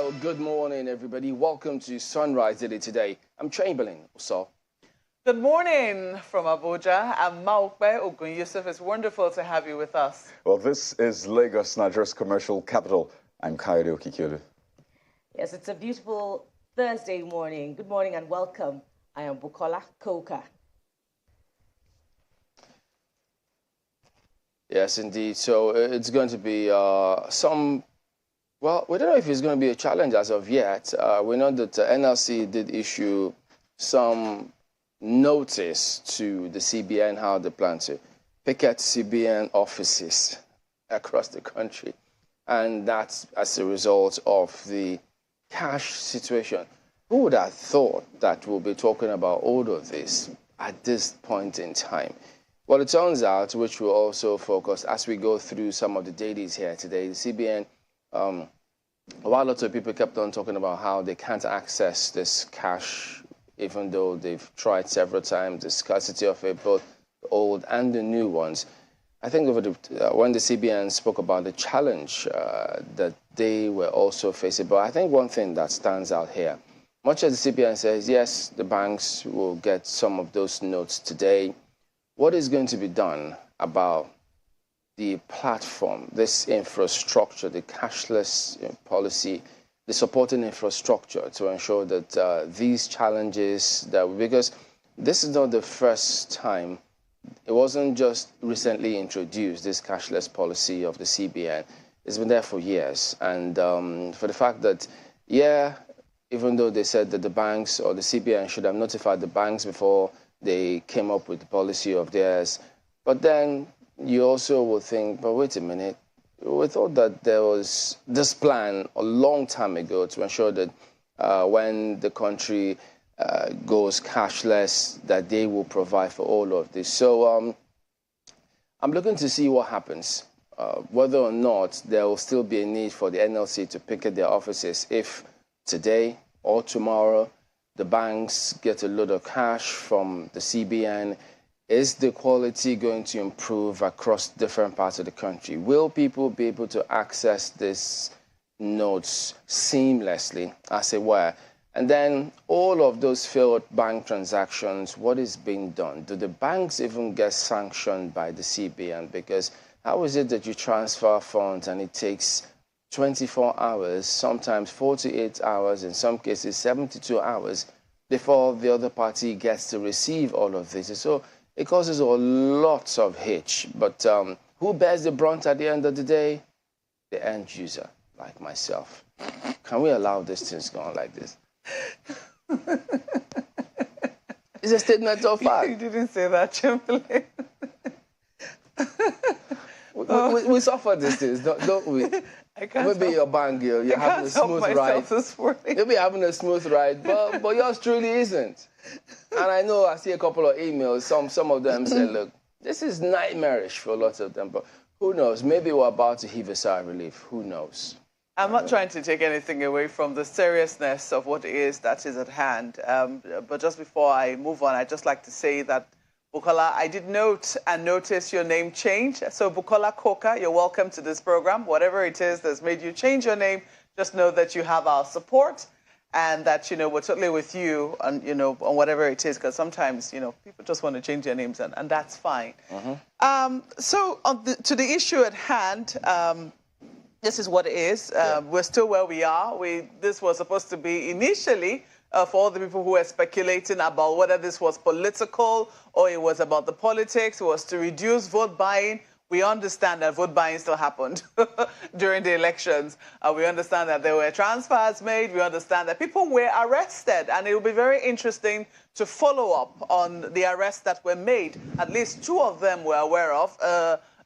Well, good morning, everybody. Welcome to Sunrise Daily today. I'm Chamberlain. So, good morning from Abuja. I'm Maukbe Ogun Yusuf. It's wonderful to have you with us. Well, this is Lagos, Nigeria's commercial capital. I'm Kayode Okikiodu. Yes, it's a beautiful Thursday morning. Good morning and welcome. I am Bukola Koka. yes, indeed. So it's going to be well, we don't know if it's going to be a challenge as of yet. We know that NLC did issue some notice to the CBN how they plan to picket CBN offices across the country. And that's as a result of the cash situation. Who would have thought that we'll be talking about all of this at this point in time? Well, it turns out, which we'll also focus as we go through some of the dailies here today, the CBN, while lots of people kept on talking about how they can't access this cash, even though they've tried several times, the scarcity of it, both the old and the new ones. I think over when the CBN spoke about the challenge that they were also facing, but I think one thing that stands out here, much as the CBN says, yes, the banks will get some of those notes today, what is going to be done about the platform, this infrastructure, the cashless policy, the supporting infrastructure to ensure that these challenges, because this is not the first time, it wasn't just recently introduced, this cashless policy of the CBN. It's been there for years. And for the fact that, yeah, even though they said that the banks or the CBN should have notified the banks before they came up with the policy of theirs, but then you also will think, but wait a minute, we thought that there was this plan a long time ago to ensure that when the country goes cashless, that they will provide for all of this. So I'm looking to see what happens, whether or not there will still be a need for the NLC to picket their offices if today or tomorrow the banks get a load of cash from the CBN. Is the quality going to improve across different parts of the country? Will people be able to access these notes seamlessly, as it were? And then all of those failed bank transactions, what is being done? Do the banks even get sanctioned by the CBN? Because how is it that you transfer funds and it takes 24 hours, sometimes 48 hours, in some cases 72 hours, before the other party gets to receive all of this? So it causes a lot of hitch. But who bears the brunt at the end of the day? The end user, like myself. Can we allow these things go on like this? It's a statement of fact. You didn't say that, Chamberlain. We suffer these things, don't we? Maybe your bank, you're having a smooth ride. You'll be having a smooth ride, but yours truly isn't. And I know I see a couple of emails. Some of them say, look, this is nightmarish for lots of them, but who knows? Maybe we're about to heave a sigh of relief. Who knows? I'm not trying to take anything away from the seriousness of what it is that is at hand. But just before I move on, I'd just like to say that, Bukola, I did note and notice your name change. So Bukola Koka, you're welcome to this program. Whatever it is that's made you change your name, just know that you have our support and that, we're totally with you on, on whatever it is, because sometimes, people just want to change their names and that's fine. So to the issue at hand, this is what it is. We're still where we are. This was supposed to be initially for all the people who were speculating about whether this was political or it was about the politics, it was to reduce vote buying. We understand that vote buying still happened during the elections. We understand that there were transfers made. We understand that people were arrested. And it will be very interesting to follow up on the arrests that were made. At least 2 of them we're aware of.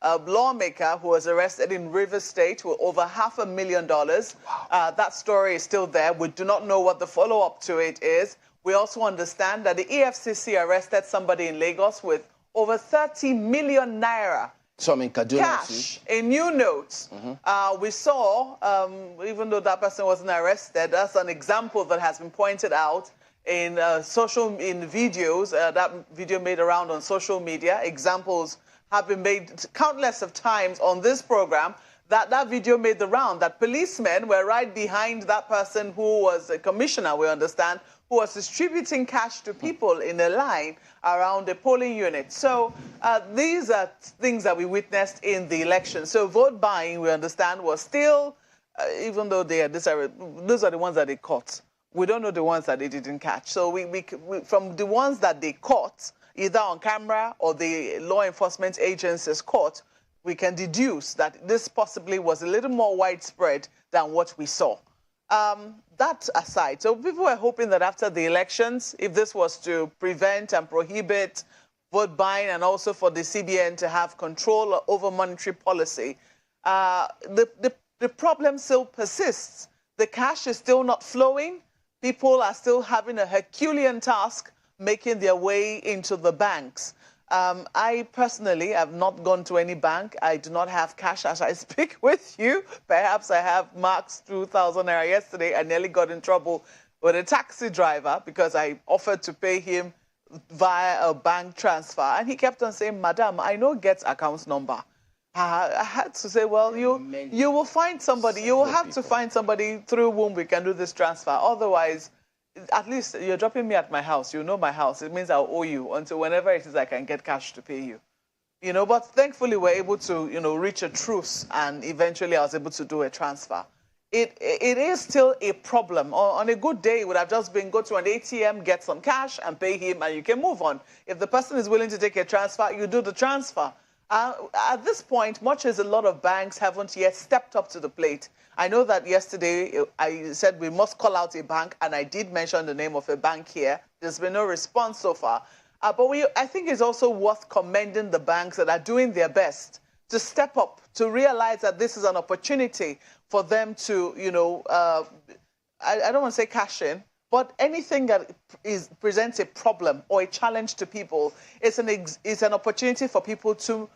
A lawmaker who was arrested in Rivers State with over $500,000. Wow. That story is still there. We do not know what the follow-up to it is. We also understand that the EFCC arrested somebody in Lagos with over 30 million naira cash in new notes. We saw, even though that person wasn't arrested, that's an example that has been pointed out in videos. That video made around on social media. Examples have been made countless of times on this program that video made the round, that policemen were right behind that person who was a commissioner, we understand, who was distributing cash to people in a line around the polling unit. So these are things that we witnessed in the election. So vote buying, we understand, was still, even though those are the ones that they caught. We don't know the ones that they didn't catch. So we from the ones that they caught, either on camera or the law enforcement agencies caught, we can deduce that this possibly was a little more widespread than what we saw. That aside, so people were hoping that after the elections, if this was to prevent and prohibit vote buying and also for the CBN to have control over monetary policy, the problem still persists. The cash is still not flowing. People are still having a Herculean task making their way into the banks. I personally have not gone to any bank. I do not have cash as I speak with you. Perhaps I have Mark's 2,000 naira yesterday. I nearly got in trouble with a taxi driver because I offered to pay him via a bank transfer. And he kept on saying, Madam, I know get account number. I had to say, well, you will find somebody. You will have to find somebody through whom we can do this transfer. Otherwise, at least you're dropping me at my house. You know my house. It means I'll owe you until whenever it is I can get cash to pay you. But thankfully we're able to, reach a truce, and eventually I was able to do a transfer. It is still a problem. On a good day, it would have just been go to an ATM, get some cash, and pay him, and you can move on. If the person is willing to take a transfer, you do the transfer. At this point, much as a lot of banks haven't yet stepped up to the plate. I know that yesterday I said we must call out a bank, and I did mention the name of a bank here. There's been no response so far. But I think it's also worth commending the banks that are doing their best to step up, to realize that this is an opportunity for them to, I don't want to say cash in, but anything that presents a problem or a challenge to people, it's an opportunity for people to,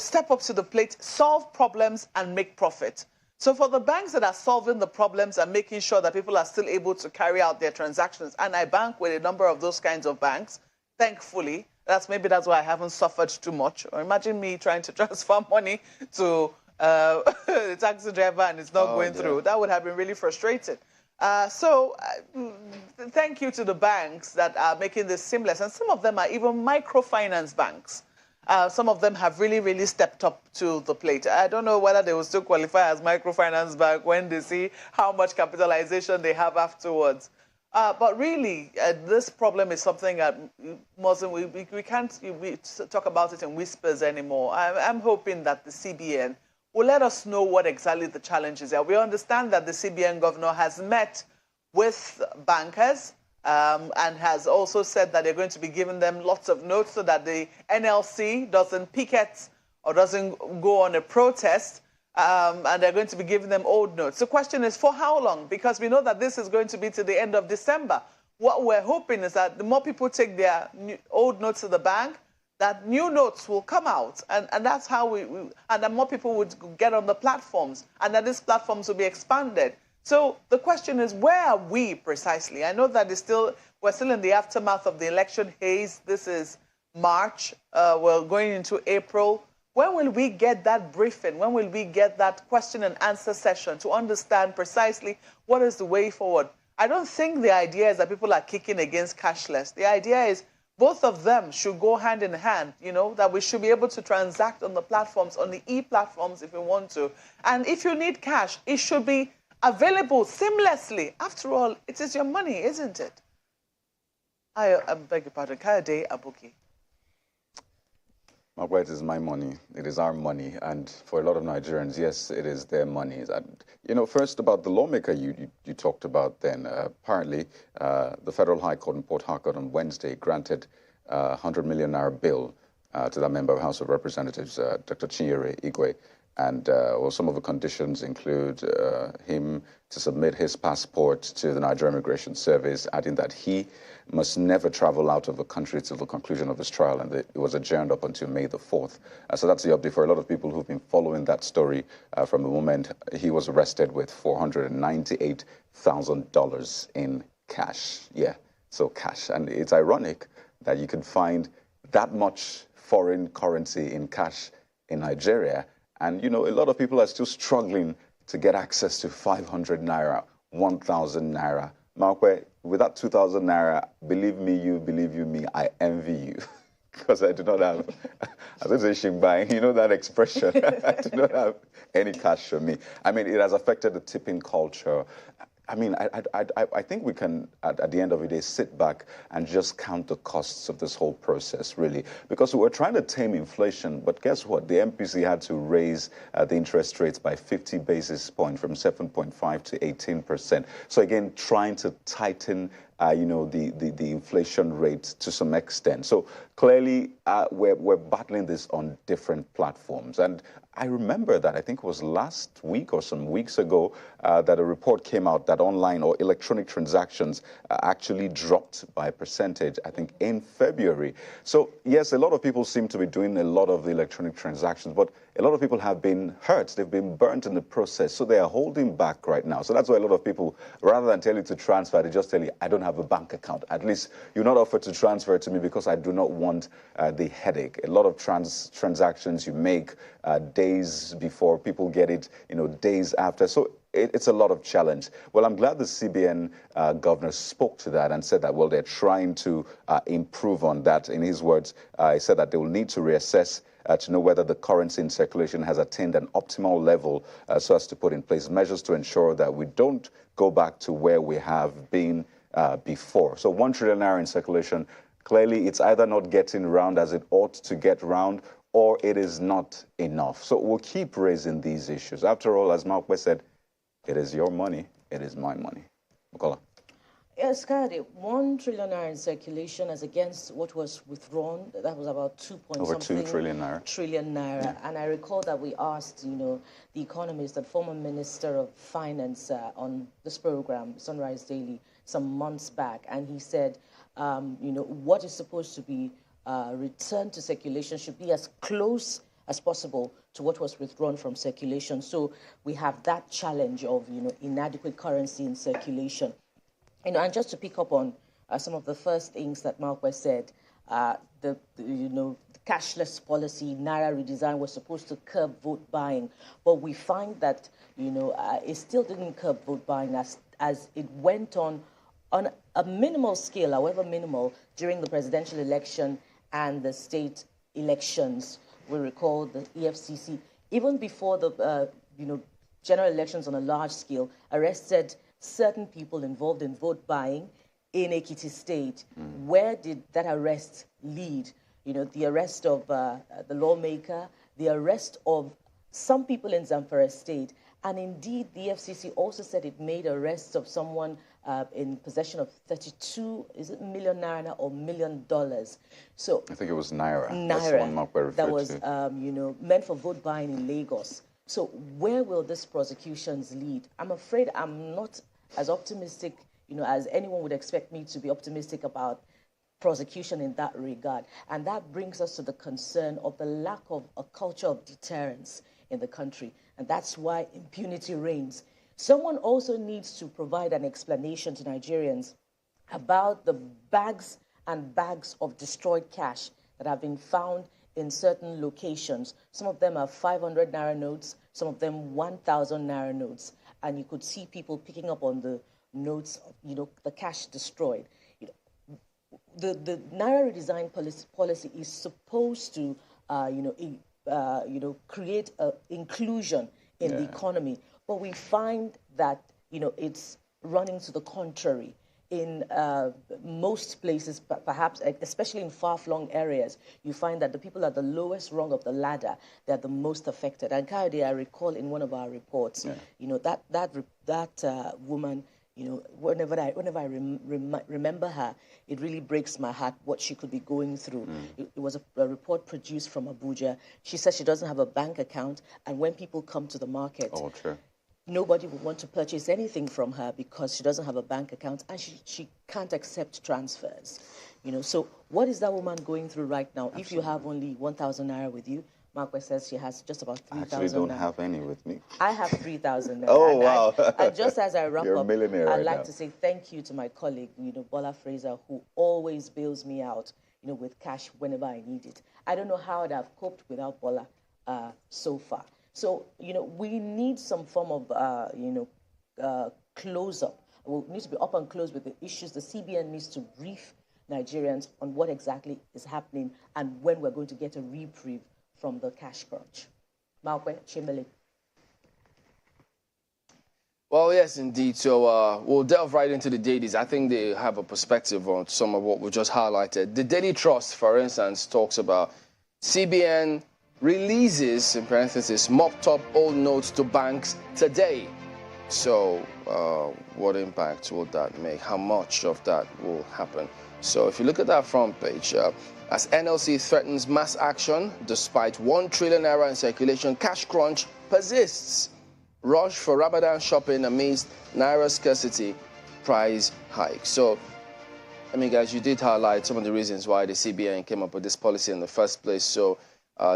step up to the plate, solve problems, and make profit. So for the banks that are solving the problems and making sure that people are still able to carry out their transactions, and I bank with a number of those kinds of banks, thankfully, maybe that's why I haven't suffered too much. Or imagine me trying to transfer money to a taxi driver and it's not going through. That would have been really frustrating. Thank you to the banks that are making this seamless. And some of them are even microfinance banks. Some of them have really, really stepped up to the plate. I don't know whether they will still qualify as microfinance bank when they see how much capitalization they have afterwards. But really, this problem is something that we can't talk about it in whispers anymore. I'm hoping that the CBN will let us know what exactly the challenges are. We understand that the CBN governor has met with bankers and has also said that they're going to be giving them lots of notes so that the NLC doesn't picket or doesn't go on a protest, and they're going to be giving them old notes. The question is, for how long? Because we know that this is going to be to the end of December. What we're hoping is that the more people take their old notes to the bank, that new notes will come out, and that's how and that more people would get on the platforms, and that these platforms will be expanded. So the question is, where are we precisely? I know that we're still in the aftermath of the election haze. This is March. We're going into April. When will we get that briefing? When will we get that question and answer session to understand precisely what is the way forward? I don't think the idea is that people are kicking against cashless. The idea is both of them should go hand in hand, that we should be able to transact on the platforms, on the e-platforms if we want to. And if you need cash, it should be available seamlessly. After all, it is your money, isn't it? I beg your pardon. Kayode Abuki. Margaret, it is my money. It is our money. And for a lot of Nigerians, yes, it is their money. And, first about the lawmaker you talked about then. Apparently, the Federal High Court in Port Harcourt on Wednesday granted a 100 million naira bill to that member of House of Representatives, Dr. Chinyere Igwe. And some of the conditions include him to submit his passport to the Nigerian Immigration Service, adding that he must never travel out of the country till the conclusion of his trial, and it was adjourned up until May the 4th. So that's the update for a lot of people who've been following that story from the moment he was arrested with $498,000 in cash. Yeah, so cash. And it's ironic that you can find that much foreign currency in cash in Nigeria, And, you know, a lot of people are still struggling to get access to 500 naira, 1,000 naira. Markwe, with that 2,000 naira, believe me, you, believe you, me, I envy you. Because I do not have, as I say, Shingbai, you know that expression. I do not have any cash for me. I mean, it has affected the tipping culture. I mean, I think we can, at the end of the day, sit back and just count the costs of this whole process, really. Because we're trying to tame inflation, but guess what? The MPC had to raise the interest rates by 50 basis points from 7.5 to 18%. So again, trying to tighten you know, the inflation rate to some extent. So clearly, we're battling this on different platforms. And I remember that, I think it was last week or some weeks ago, that a report came out that online or electronic transactions actually dropped by a percentage, I think, in February. So yes, a lot of people seem to be doing a lot of the electronic transactions, but a lot of people have been hurt. They've been burnt in the process. So they are holding back right now. So that's why a lot of people, rather than tell you to transfer, they just tell you, I don't have a bank account. At least you're not offered to transfer to me because I do not want the headache. A lot of transactions you make days before, people get it, you know, days after. So it's a lot of challenge. Well, I'm glad the CBN governor spoke to that and said that, well, they're trying to improve on that. In his words, he said that they will need to reassess to know whether the currency in circulation has attained an optimal level so as to put in place measures to ensure that we don't go back to where we have been before. So 1 trillion naira in circulation, clearly it's either not getting round as it ought to get round, or it is not enough. So we'll keep raising these issues. After all, as Mark West said, it is your money, it is my money. Bukola. Yes, Kade, 1 trillion naira in circulation as against what was withdrawn. That was about 2 point Over something 2 trillion naira. Trillion naira. Yeah. And I recall that we asked, you know, the economist and former Minister of Finance on this program, Sunrise Daily, some months back, and he said, you know, what is supposed to be returned to circulation should be as close as possible to what was withdrawn from circulation. So we have that challenge of, you know, inadequate currency in circulation. You know, and just to pick up on some of the first things that Marquez said, the cashless policy, Naira redesign was supposed to curb vote buying, but we find that, you know, it still didn't curb vote buying as it went on a minimal scale, however minimal, during the presidential election and the state elections. We recall the EFCC, even before the, general elections on a large scale, arrested certain people involved in vote buying in Ekiti State. Where did that arrest lead? You know, the arrest of the lawmaker, the arrest of some people in Zamfara State, and indeed the FCC also said it made arrests of someone in possession of 32, is it million naira or $1 million? So I think it was naira. That's the one Mark referred that was, meant for vote buying in Lagos. So where will these prosecutions lead? I'm afraid I'm not as optimistic, you know, as anyone would expect me to be optimistic about prosecution in that regard. And that brings us to the concern of the lack of a culture of deterrence in the country. And that's why impunity reigns. Someone also needs to provide an explanation to Nigerians about the bags and bags of destroyed cash that have been found in certain locations. Some of them are 500 naira notes, some of them 1,000 naira notes. And you could see people picking up on the notes, you know, the cash destroyed. You know, the Naira redesign policy is supposed to, create inclusion in the economy. But we find that, you know, it's running to the contrary. In most places, perhaps, especially in far-flung areas, you find that the people at the lowest rung of the ladder, they're the most affected. And Kayode, I recall in one of our reports, you know, that woman, you know, whenever I remember her, it really breaks my heart what she could be going through. It was a report produced from Abuja. She says she doesn't have a bank account, and when people come to the market, nobody would want to purchase anything from her because she doesn't have a bank account and she can't accept transfers. You know, so what is that woman going through right now? Absolutely. If you have only 1,000 naira with you, Marquez says she has just about 3,000. I actually don't have any with me. I have 3,000 naira. Oh, wow. And just as I wrap You're up, a millionaire I'd like now. to say thank you to my colleague, you know, Bola Fraser, who always bails me out, you know, with cash whenever I need it. I don't know how I'd have coped without Bola so far. So, we need some form of, close-up. We need to be up and close with the issues. The CBN needs to brief Nigerians on what exactly is happening and when we're going to get a reprieve from the cash crunch. Malkwe Chimele. Well, yes, indeed. So we'll delve right into the dailies. I think they have a perspective on some of what we just highlighted. The Daily Trust, for instance, talks about CBN releases, in parentheses, mopped up old notes to banks today. So what impact will that make? How much of that will happen? So if you look at that front page, as NLC threatens mass action, despite 1 trillion naira in circulation, cash crunch persists. Rush for Ramadan shopping amidst naira scarcity, price hike. So, guys, you did highlight some of the reasons why the CBN came up with this policy in the first place. So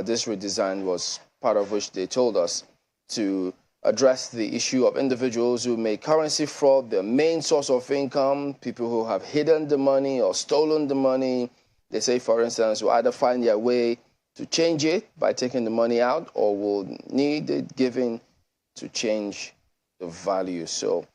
this redesign was part of which they told us to address the issue of individuals who make currency fraud their main source of income, people who have hidden the money or stolen the money. They say, for instance, will either find their way to change it by taking the money out or will need it given to change the value. So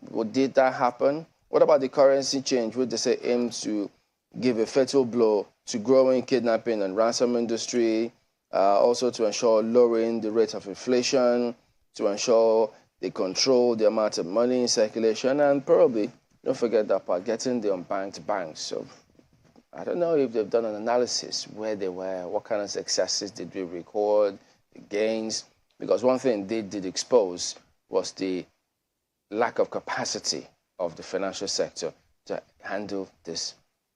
what did that happen? What about the currency change, which they say aims to give a fatal blow to growing kidnapping and ransom industry, also to ensure lowering the rate of inflation, to ensure they control the amount of money in circulation, and probably, don't forget that part, getting the unbanked banks. So I don't know if they've done an analysis where they were, what kind of successes did we record, the gains. Because one thing they did expose was the lack of capacity of the financial sector to handle this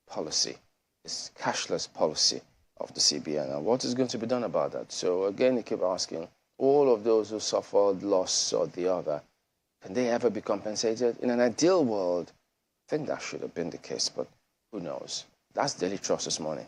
policy, this cashless policy of the CBN. And what is going to be done about that? So again, you keep asking, all of those who suffered loss or the other, can they ever be compensated? In an ideal world, I think that should have been the case, but who knows? That's Daily Trust this morning.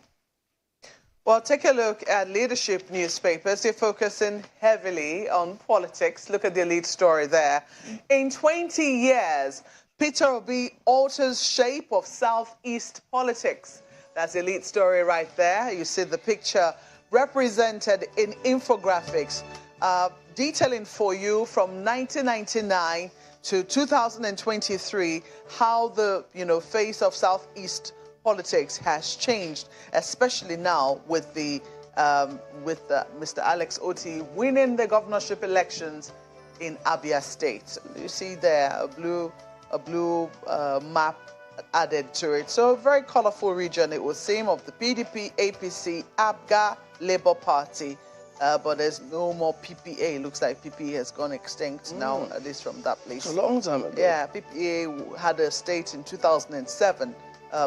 Well, take a look at leadership newspapers. They're focusing heavily on politics. Look at the lead story there. In 20 years, Peter Obi alters shape of Southeast politics. That's the lead story right there. You see the picture represented in infographics, detailing for you from 1999 to 2023 how the face of Southeast politics has changed, especially now with Mr. Alex Otti winning the governorship elections in Abia State. You see there a blue map added to it. So a very colorful region. It was same of the PDP, APC, ABGA, Labour Party, but there's no more PPA. Looks like PPA has gone extinct now, at least from that place. It's a long time ago. Yeah, PPA had a state in 2007.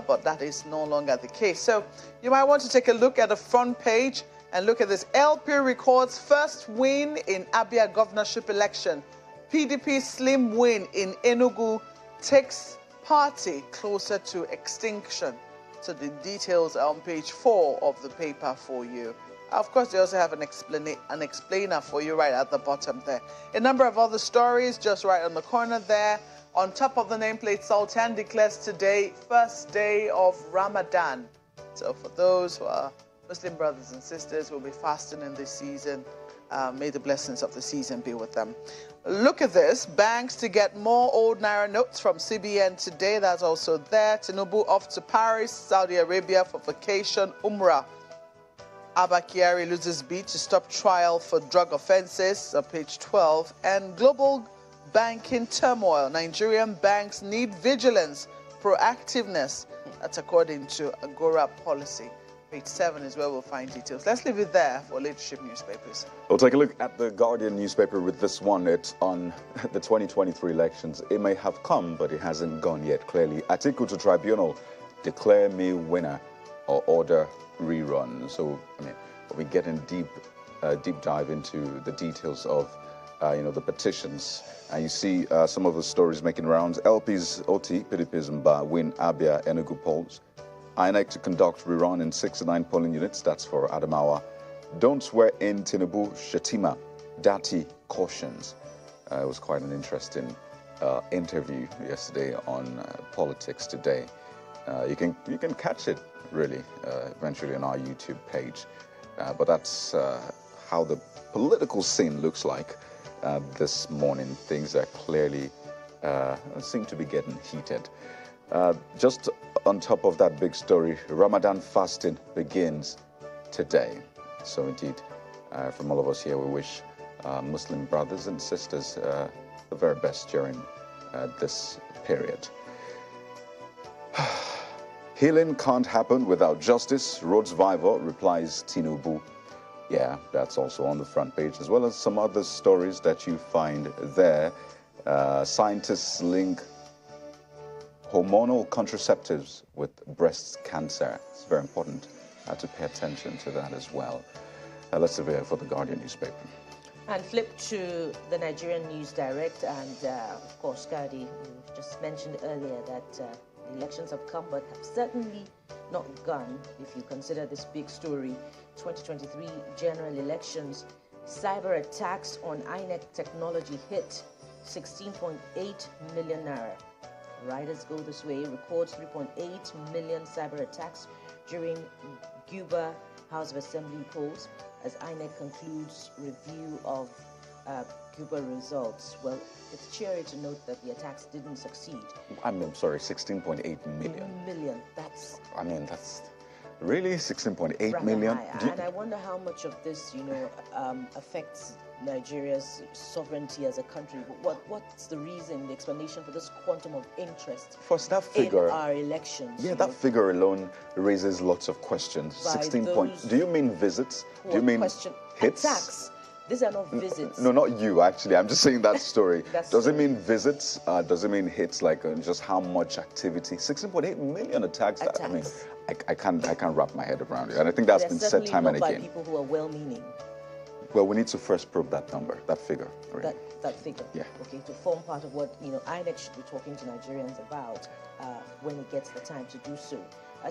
But that is no longer the case. So you might want to take a look at the front page and look at this. LP records first win in Abia governorship election. PDP slim win in Enugu takes party closer to extinction. So the details are on page 4 of the paper for you. Of course, they also have an explainer for you right at the bottom there. A number of other stories just right on the corner there. On top of the nameplate, Sultan declares today, first day of Ramadan. So for those who are Muslim brothers and sisters who will be fasting in this season, may the blessings of the season be with them. Look at this. Banks to get more old Naira notes from CBN today. That's also there. Tinubu off to Paris, Saudi Arabia for vacation, Umrah. Abba Kyari loses bid to stop trial for drug offenses, page 12. And global banking turmoil. Nigerian banks need vigilance, proactiveness. That's according to Agora policy. Page 7 is where we'll find details. Let's leave it there for leadership newspapers. We'll take a look at the Guardian newspaper with this one. It's on the 2023 elections. It may have come, but it hasn't gone yet, clearly. Atiku to tribunal, declare me winner or order rerun. So, we get in deep dive into the details of the petitions. And you see some of the stories making rounds. LP's OT, PDP's Mba, win Abia Enugu polls. INEC to conduct rerun in 69 polling units. That's for Adamawa. Don't swear in Tinubu, Shetima, Dati cautions. It was quite an interesting interview yesterday on PoliticsToday. You can catch it, really, eventually on our YouTube page. But that's how the political scene looks like this morning. Things are clearly seem to be getting heated. Just on top of that big story, Ramadan fasting begins today. So indeed, from all of us here, we wish Muslim brothers and sisters the very best during this period. Healing can't happen without justice, Rhodes Viva replies Tinubu. Yeah, that's also on the front page, as well as some other stories that you find there. Scientists link hormonal contraceptives with breast cancer. It's very important to pay attention to that as well. Let's have it for the Guardian newspaper. And flip to the Nigerian News Direct, and of course, Gadi, you just mentioned earlier that the elections have come, but have certainly not gone. If you consider this big story, 2023 general elections, cyber attacks on INEC technology hit 16.8 million naira. Riders go this way records 3.8 million cyber attacks during Guba House of Assembly polls as INEC concludes review of Guba results. Well, it's cheery to note that the attacks didn't succeed. I'm sorry, 16.8 million. Million, that's... I mean, that's really 16.8 million. And I wonder how much of this, affects Nigeria's sovereignty as a country. What's the reason, the explanation for this quantum of interest First, that figure, in our elections? Yeah, that figure alone raises lots of questions. 16 points. Do you mean visits? Do you mean hits? Attacks. These are not visits. No, not you, actually. I'm just saying that story. Does true. It mean visits? Does it mean hits, like just how much activity? 16.8 million attacks. Attacks. I mean, I can't wrap my head around it. And I think that's been said time and again. By people who are well-meaning. Well, we need to first probe that number, that figure. Really. That figure. Yeah. Okay, to form part of what INEC should be talking to Nigerians about when it gets the time to do so.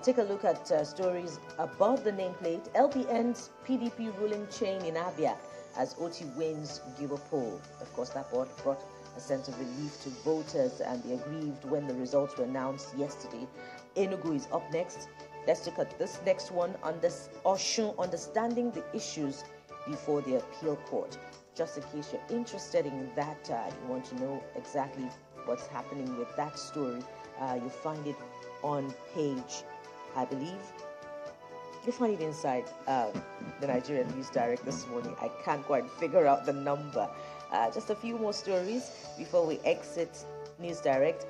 Take a look at stories above the nameplate. LP ends PDP ruling chain in Abia as OT wins Guba poll. Of course, that brought a sense of relief to voters and the aggrieved when the results were announced yesterday. Enugu is up next. Let's look at this next one, understanding the issues before the appeal court. Just in case you're interested in that, you want to know exactly what's happening with that story, you'll find it on page, I believe, you'll find it inside the Nigerian News Direct this morning. I can't quite figure out the number. Just a few more stories before we exit News Direct.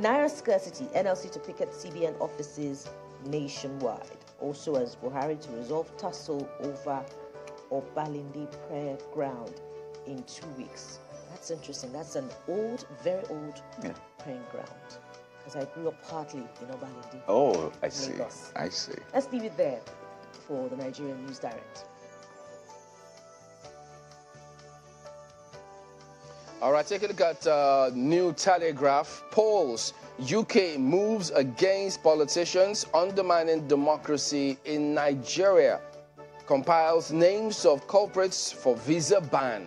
Naira scarcity, NLC to picket CBN offices nationwide. Also as Buhari to resolve tussle over Obalindi prayer ground in 2 weeks. That's interesting. That's an old, very old praying ground. Because I grew up partly in Obalindi. Oh, I see. Lagos. I see. Let's leave it there for the Nigerian News Direct. All right, take a look at New Telegraph. Polls. UK moves against politicians undermining democracy in Nigeria. Compiles names of culprits for visa ban.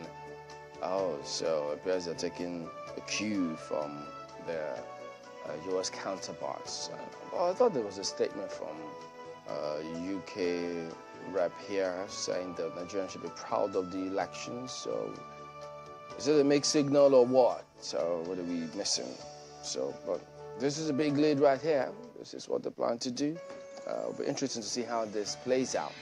Oh, so it appears they're taking a cue from their US counterparts. I thought there was a statement from UK rep here saying that Nigerians should be proud of the elections. So is it a mixed signal or what? So what are we missing? So, but this is a big lead right here. This is what they plan to do. It'll be interesting to see how this plays out.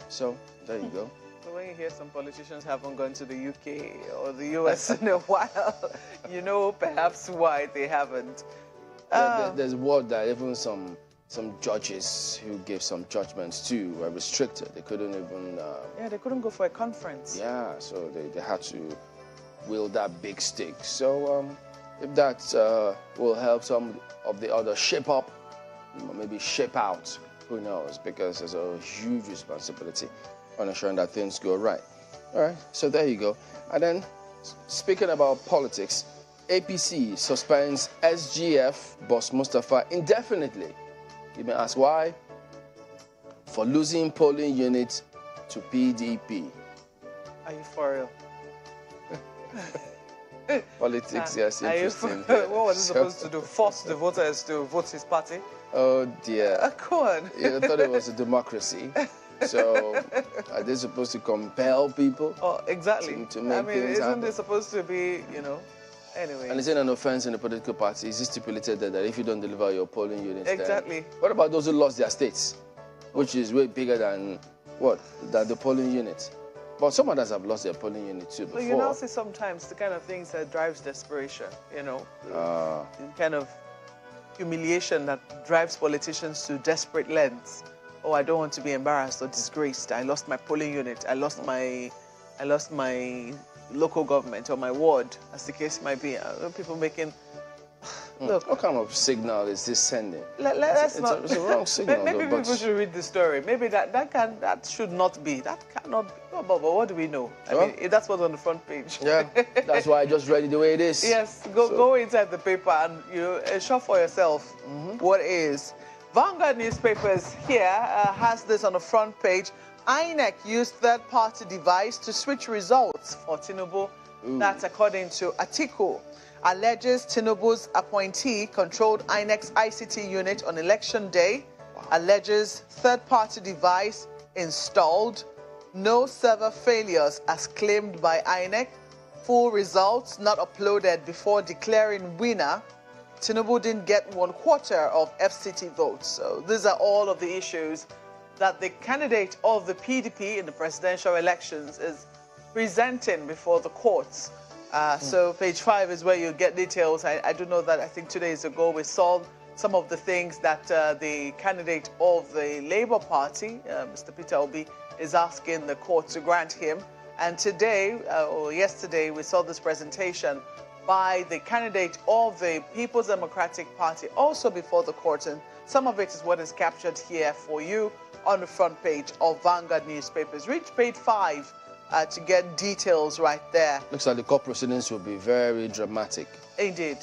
So, there you go. So when you hear some politicians haven't gone to the UK or the US in a while, you know perhaps why they haven't. There's word that even some judges who gave some judgments too were restricted. They couldn't even... they couldn't go for a conference. Yeah, so they had to wield that big stick. So if that will help some of the others shape up, or maybe shape out, who knows, because there's a huge responsibility on ensuring that things go right. All right, so there you go. And then, speaking about politics, APC suspends SGF boss Mustafa indefinitely. You may ask why? For losing polling units to PDP. Are you for real? Politics, yes, interesting. What was he supposed to do? Force the voters to vote his party? Oh dear. Go on. I thought it was a democracy. So, are they supposed to compel people? Oh, exactly. To make things isn't happen? it supposed to be, anyway? And is it an offense in the political party? Is it stipulated that if you don't deliver your polling units? Exactly. Then, what about those who lost their states, which is way bigger than the polling units? But some others have lost their polling units too before. Well, you now see sometimes the kind of things that drives desperation, the kind of humiliation that drives politicians to desperate lengths. Oh, I don't want to be embarrassed or disgraced. I lost my polling unit. I lost my local government or my ward, as the case might be. People making. Look, what kind of signal is this sending? It's a wrong signal. Maybe though, people should read the story. Maybe that should not be. That cannot be. But what do we know? I mean, if that's what's on the front page. Yeah, that's why I just read it the way it is. Yes, go inside the paper and ensure for yourself what is. Vanguard newspapers here has this on the front page. INEC used third-party device to switch results for Tinubu. That's according to Atiku. Alleges Tinubu's appointee controlled INEC's ICT unit on election day. Alleges third-party device installed. No server failures as claimed by INEC. Full results not uploaded before declaring winner. Tinubu didn't get 1/4 of FCT votes. So these are all of the issues that the candidate of the PDP in the presidential elections is presenting before the courts. So page 5 is where you get details. I do know that I think 2 days ago we saw some of the things that the candidate of the Labour Party, Mr. Peter Obi, is asking the court to grant him. And today, or yesterday, we saw this presentation by the candidate of the People's Democratic Party, also before the court. And some of it is what is captured here for you on the front page of Vanguard newspapers. Read page 5 to get details right there. Looks like the court proceedings will be very dramatic. Indeed,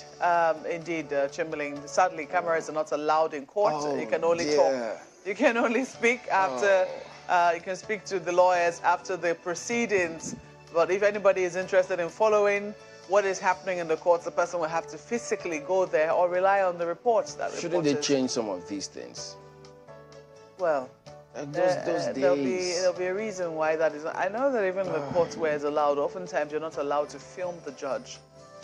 Chamberlain. Sadly, cameras are not allowed in court. You can only talk. You can only speak after. You can speak to the lawyers after the proceedings. But if anybody is interested in following what is happening in the courts, the person will have to physically go there or rely on the reports that Shouldn't they change some of these things? Well, those days. There'll be a reason why that is. I know that even the courts where it's allowed, oftentimes you're not allowed to film the judge.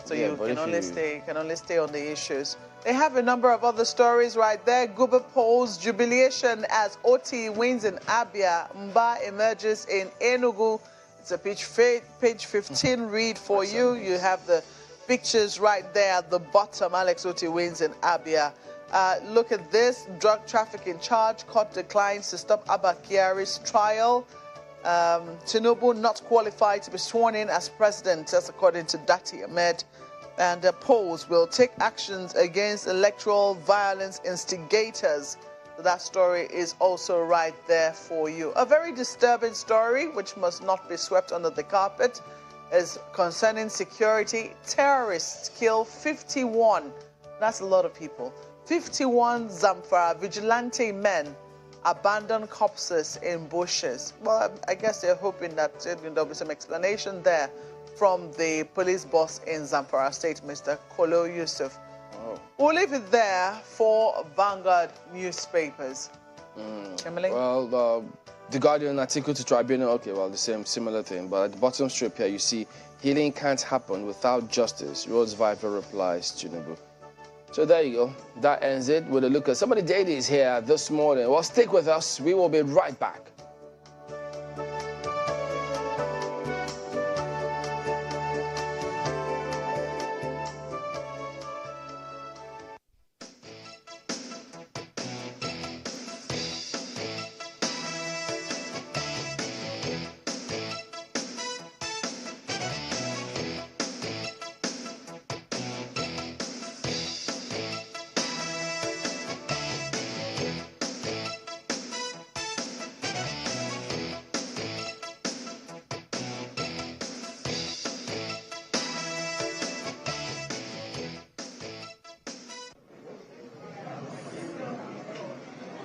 So you can only stay on the issues. They have a number of other stories right there. Guba polls jubilation as OT wins in Abia. Mba emerges in Enugu. It's a page 15 read for you. You have the pictures right there at the bottom. Alex Oti wins in Abia. Look at this. Drug trafficking charge. Court declines to stop Abba Kyari's trial. Tinubu not qualified to be sworn in as president, that's according to Dati Ahmed. And polls will take actions against electoral violence instigators. So that story is also right there for you. A very disturbing story, which must not be swept under the carpet, is concerning security. Terrorists kill 51. That's a lot of people. 51 Zamfara vigilante men abandon corpses in bushes. Well, I guess they're hoping that there'll be some explanation there from the police boss in Zamfara State, Mr. Kolo Yusuf. We'll leave it there for Vanguard newspapers. Well, the Guardian article to Tribunal, okay, well, the same, similar thing. But at the bottom strip here, you see, healing can't happen without justice. Rhodes Viper replies Tinubu. So there you go. That ends it with a look at some of the dailies here this morning. Well, stick with us. We will be right back.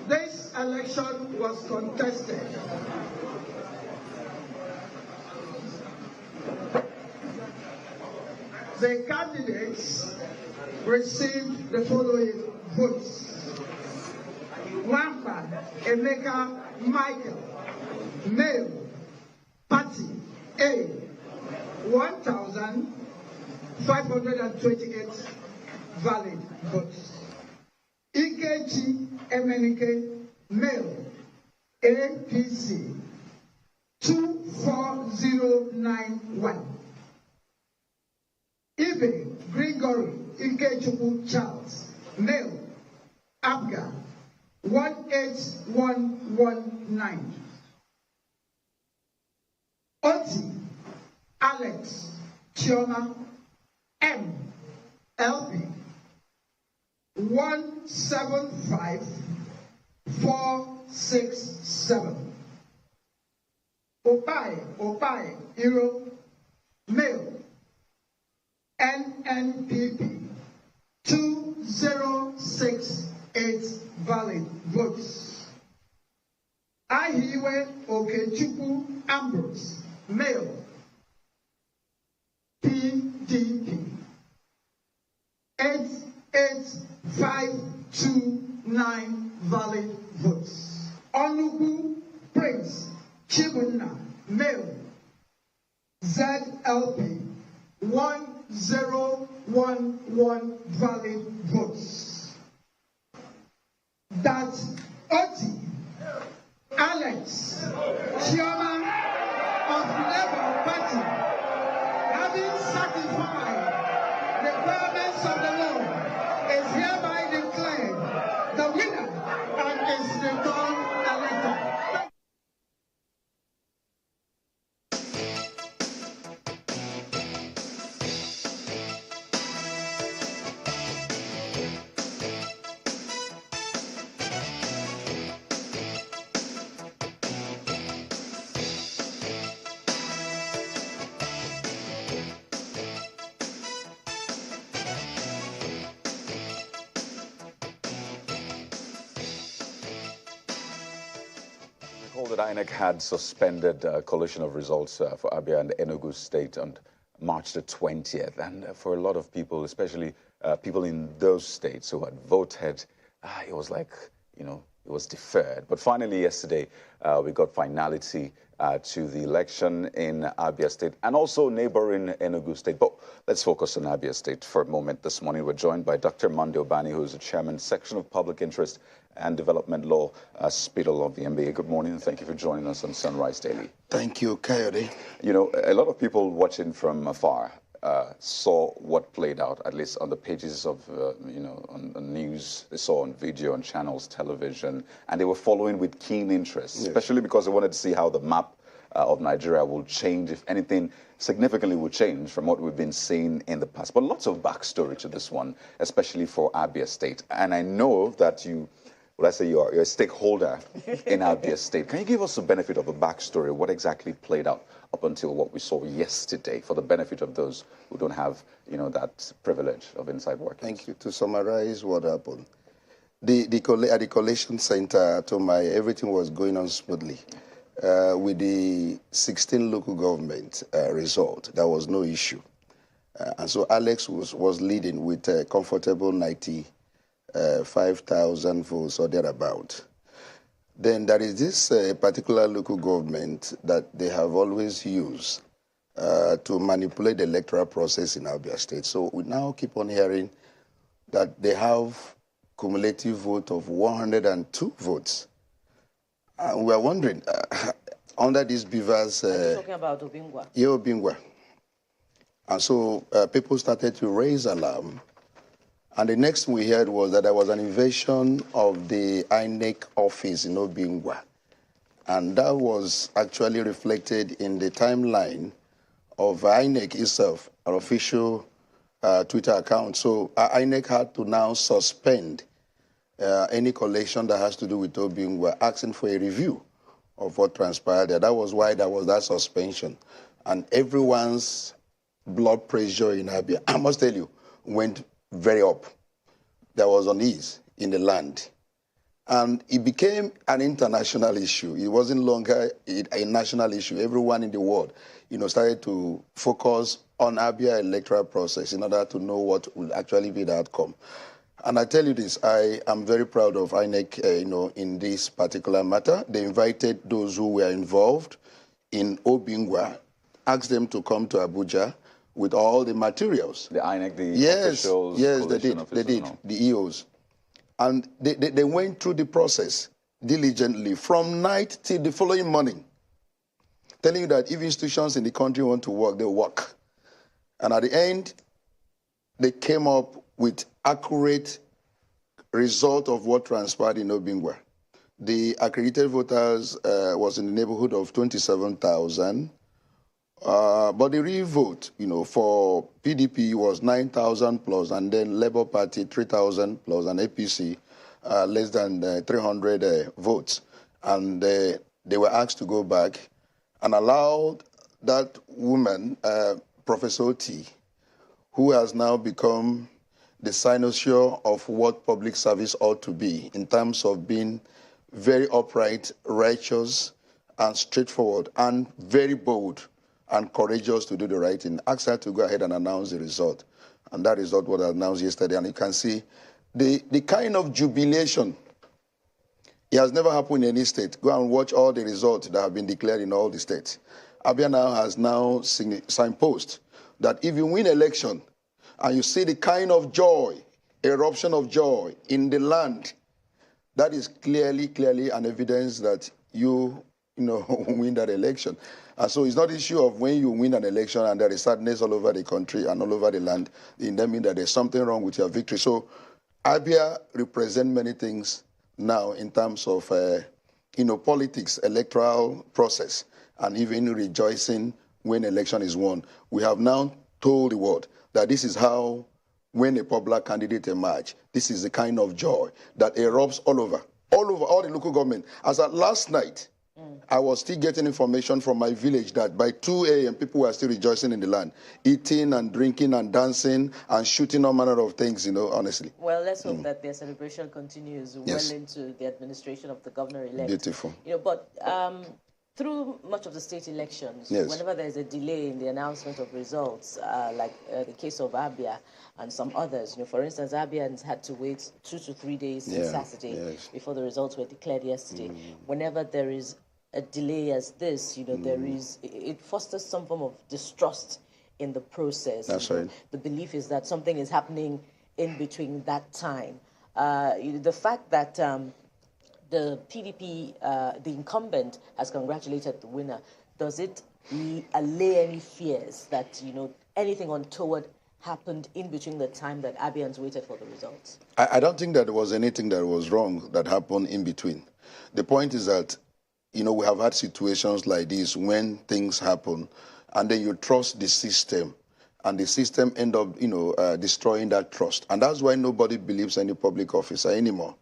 This election was contested. The candidates received the following votes. Wamba Emeka Michael, Male, Party A, 1,528 valid votes. Ikechi Emenike, male, APC, 24091. Ibe Gregory Ikechukwu Charles, male, Abga, 18119. Oti Alex Chioma M. LP, 175467. Opai Iro, male, NNPP, 2068 valid votes. Ahiwe Okechukwu Ambrose, male, PDP, 88529 valid votes. Onugu Prince Chibunna, male, ZLP, 1011 valid votes. That Oti Alex Chioma of Labour Party, having satisfied the requirements of the law, is hereby declared the winner and is returned elected. That INEC had suspended a collation of results for Abia and Enugu State on March the 20th. And for a lot of people, especially people in those states who had voted, it was like, you know, it was deferred. But finally yesterday, we got finality to the election in Abia State and also neighboring Enugu State. But let's focus on Abia State for a moment. This morning, we're joined by Dr. Monday Obani, who is the chairman, Section of Public Interest and Development Law, Spittle of the MBA. Good morning, and thank you for joining us on Sunrise Daily. Thank you, Coyote. You know, a lot of people watching from afar saw what played out, at least on the pages of, you know, on news. They saw on video, on channels, television, and they were following with keen interest, yes, especially because they wanted to see how the map of Nigeria will change, if anything significantly will change from what we've been seeing in the past. But lots of backstory to this one, especially for Abia State. And I know that you, well, I say you're a stakeholder in Abia State. Can you give us the benefit of a backstory, what exactly played out up until what we saw yesterday, for the benefit of those who don't have, you know, that privilege of inside work? Thank you. To summarize what happened, at the collation center, everything was going on smoothly. With the 16 local government result, there was no issue. And so Alex was leading with a comfortable 95,000 votes or thereabout. Then there is this particular local government that they have always used to manipulate the electoral process in Abia State. So we now keep on hearing that they have cumulative vote of 102 votes. And we are wondering, under these beavers... Are you talking about Obingwa? Yeah, Obingwa. And so people started to raise alarm. And the next thing we heard was that there was an invasion of the INEC office in Obingwa. And that was actually reflected in the timeline of INEC itself, an official Twitter account. So INEC had to now suspend any collation that has to do with Obingwa, asking for a review of what transpired there. That was why there was that suspension. And everyone's blood pressure in Abia, I must tell you, went very up. There was unease in the land. And it became an international issue. It wasn't longer a national issue. Everyone in the world, you know, started to focus on Abia electoral process in order to know what will actually be the outcome. And I tell you this, I am very proud of INEC, in this particular matter. They invited those who were involved in Obingwa, asked them to come to Abuja with all the materials. The INEC, the officials, yes, they did, the EOs. And they went through the process diligently from night till the following morning, telling you that if institutions in the country want to work, they work. And at the end, they came up with accurate result of what transpired in Obingwa. The accredited voters was in the neighborhood of 27,000. But the real vote, for PDP was 9,000 plus, and then Labour Party 3,000 plus, and APC less than 300 votes. And they were asked to go back and allowed that woman, Professor Oti, who has now become the cynosure of what public service ought to be in terms of being very upright, righteous, and straightforward, and very bold and courageous to do the right thing. Asked her to go ahead and announce the result. And that result was announced yesterday. And you can see the kind of jubilation. It has never happened in any state. Go and watch all the results that have been declared in all the states. Abia now has now signposted that if you win election and you see the kind of joy, eruption of joy in the land, that is clearly an evidence that you win that election. And so it's not an issue of when you win an election and there is sadness all over the country and all over the land, it doesn't mean that there's something wrong with your victory. So Abia represents many things now in terms of, politics, electoral process, and even rejoicing when election is won. We have now told the world that this is how, when a popular candidate emerges, this is the kind of joy that erupts all over all the local government. As at last night, I was still getting information from my village that by 2 a.m. people were still rejoicing in the land, eating and drinking and dancing and shooting all manner of things, honestly. Well, let's hope that their celebration continues well into the administration of the governor-elect. Beautiful. But through much of the state elections, whenever there's a delay in the announcement of results, like the case of Abia and some others, for instance, Abians had to wait 2 to 3 days since Saturday before the results were declared yesterday. Whenever there is a delay as this, it fosters some form of distrust in the process. That's right. The belief is that something is happening in between that time. The fact that the PDP, the incumbent, has congratulated the winner, does it allay any fears that, anything untoward happened in between the time that Abians waited for the results? I don't think that there was anything that was wrong that happened in between. The point is that, we have had situations like this when things happen, and then you trust the system, and the system end up, destroying that trust. And that's why nobody believes any public officer anymore.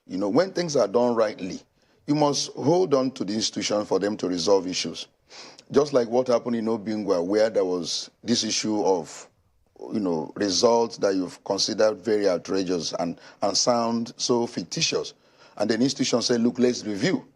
When things are done rightly, you must hold on to the institution for them to resolve issues. Just like what happened in Obingwa, where there was this issue of, results that you've considered very outrageous and sound so fictitious. And then institution said, look, let's review.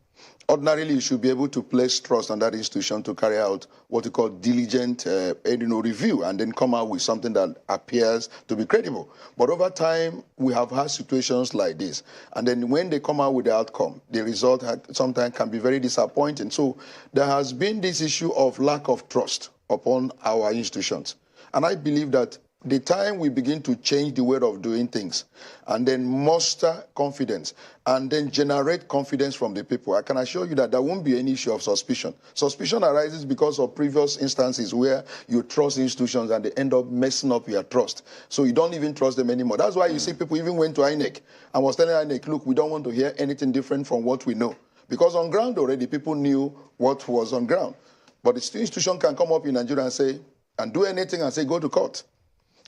Ordinarily, you should be able to place trust on that institution to carry out what you call diligent review and then come out with something that appears to be credible. But over time, we have had situations like this. And then when they come out with the outcome, the result sometimes can be very disappointing. So there has been this issue of lack of trust upon our institutions. And I believe that the time we begin to change the way of doing things and then muster confidence and then generate confidence from the people, I can assure you that there won't be any issue of suspicion. Suspicion arises because of previous instances where you trust institutions and they end up messing up your trust. So you don't even trust them anymore. That's why you see people even went to INEC and was telling INEC, look, we don't want to hear anything different from what we know. Because on ground already, people knew what was on ground. But the institution can come up in Nigeria and say, and do anything and say, go to court.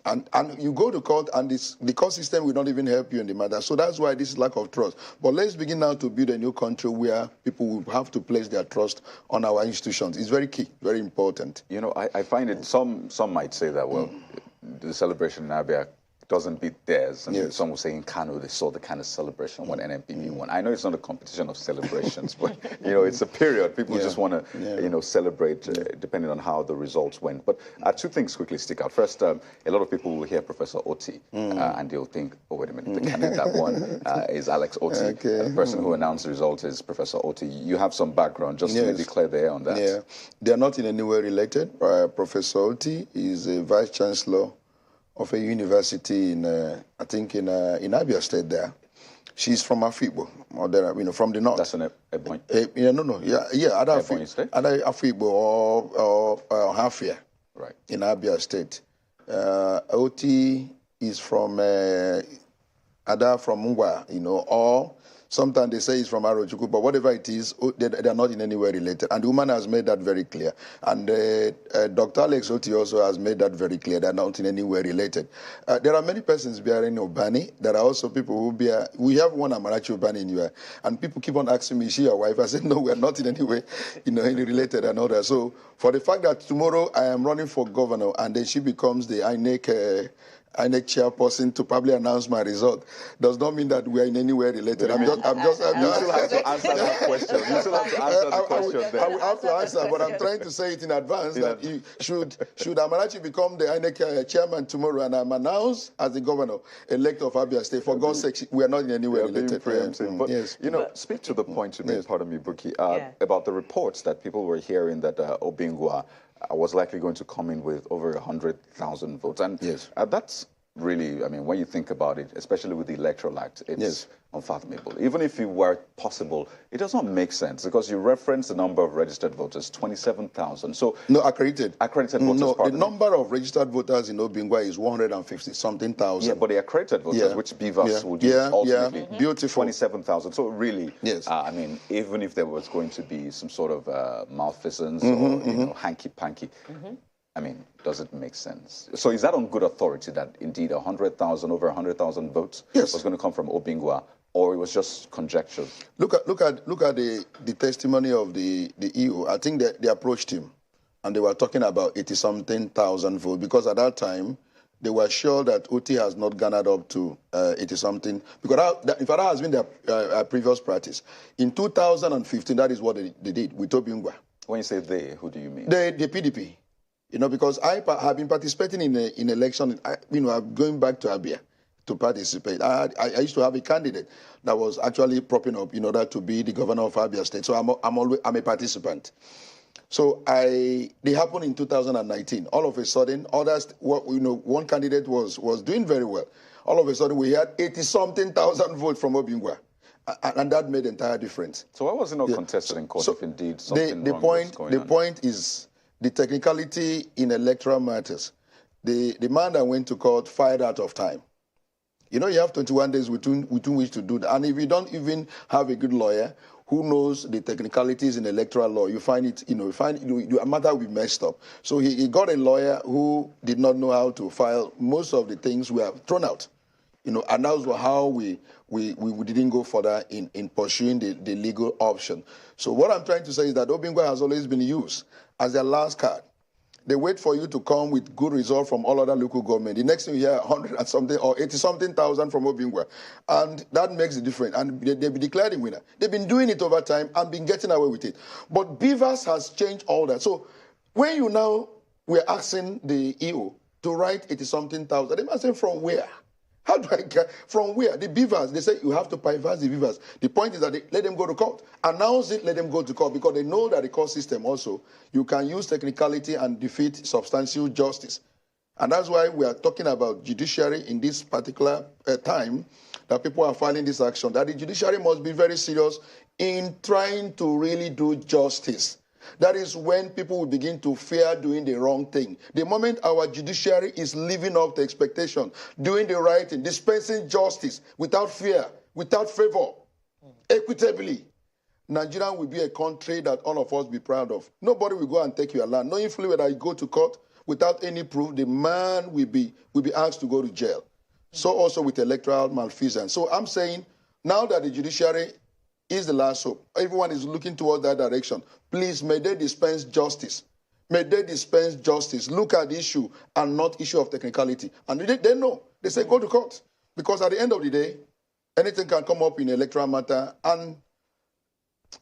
And you go to court, and the court system will not even help you in the matter. So that's why this is lack of trust. But let's begin now to build a new country where people will have to place their trust on our institutions. It's very key, very important. I find it, some might say that, well, the celebration in Abia doesn't beat theirs. I mean, Yes. some will say in Kano they saw the kind of celebration when NNPP won. I know it's not a competition of celebrations, but it's a period. People just want to celebrate depending on how the results went. But two things quickly stick out. First, a lot of people will hear Professor Oti and they'll think, oh wait a minute, the candidate that won is Alex Oti. Okay. The person who announced the result is Professor Oti. You have some background, just to be clear there on that. Yeah, they are not in any way related. Professor Oti is a vice chancellor of a university in, I think, in Abia State there. She's from Afibo, or from the north. That's an Ebonyi. Other Ebonyi State? Other Afibo or Hafia. Right. In Abia State. Oti is from Ada from Mungwa, or sometimes they say it's from Arochukwu, but whatever it is, they are not in any way related. And the woman has made that very clear. And Dr. Alex Oti also has made that very clear. They are not in any way related. There are many persons bearing Obani. There are also people who bear, we have one Amarachi Obani in here. And people keep on asking me, is she your wife? I said, no, we are not in any way any related and all that. So for the fact that tomorrow I am running for governor and then she becomes the INEC chairperson to probably announce my result does not mean that we are in any way related. You still have to answer that question. You still have to answer the question there. I will have to answer, but I'm trying to say it in advance that should Amarachi become the INEC chairman tomorrow and I'm announced as the governor-elect of Abia State, for God's sake, we are not in any way related. But speak to the point you made, pardon me, Buki, about the reports that people were hearing that Obingwa was likely going to come in with over 100,000 votes. And that's really, I mean, when you think about it, especially with the Electoral Act, it's unfathomable. Even if it were possible, it does not make sense because you reference the number of registered voters, 27,000. So no, accredited. Accredited voters. No, the number of registered voters in Obingwa is 150-something thousand. Yeah, but the accredited voters, which BVAS would use ultimately, beautiful. 27,000. So really, I mean, even if there was going to be some sort of malfeasance or hanky-panky, I mean, does it make sense? So is that on good authority that indeed 100,000, over 100,000 votes was going to come from Obingwa, or it was just conjecture? Look at the testimony of the EU. I think they approached him, and they were talking about 80-something thousand votes because at that time they were sure that OT has not garnered up to 80-something. Because in fact, that has been their previous practice. In 2015, that is what they did with Obingwa. When you say they, who do you mean? The PDP. Because I have been participating in election. I'm going back to Abia to participate. I used to have a candidate that was actually propping up in order to be the governor of Abia State. So I'm a participant. So they happened in 2019. All of a sudden, one candidate was doing very well. All of a sudden, we had 80-something thousand votes from Obingwa. And that made the entire difference. So why was it not contested in court if indeed something wrong was going on? The point is the technicality in electoral matters. The man that went to court fired out of time. You have 21 days within which to do that. And if you don't even have a good lawyer who knows the technicalities in electoral law, you find it, a matter will be messed up. So he got a lawyer who did not know how to file. Most of the things were thrown out. And that was how we didn't go further in pursuing the legal option. So what I'm trying to say is that Obingwa has always been used as their last card. They wait for you to come with good results from all other local government. The next thing you hear 100 and something or 80-something thousand from Obingwa. And that makes the difference. And they've been declared the winner. They've been doing it over time and been getting away with it. But BVAS has changed all that. So when we're asking the EU to write 80-something thousand, they must say from where? How do I get from where? The beavers, they say you have to bypass the beavers. The point is that they let them go to court. Announce it, let them go to court, because they know that the court system also, you can use technicality and defeat substantial justice. And that's why we are talking about judiciary in this particular time that people are filing this action, that the judiciary must be very serious in trying to really do justice. That is when people will begin to fear doing the wrong thing. The moment our judiciary is living up to expectation, doing the right thing, dispensing justice without fear, without favor, equitably, Nigeria will be a country that all of us be proud of. Nobody will go and take your land. Knowing fully whether you go to court without any proof, the man will be asked to go to jail. So also with electoral malfeasance. So I'm saying now that the judiciary is the last hope, everyone is looking towards that direction. Please, may they dispense justice. May they dispense justice, look at the issue and not issue of technicality. And they know. They say go to court. Because at the end of the day, anything can come up in electoral matter. And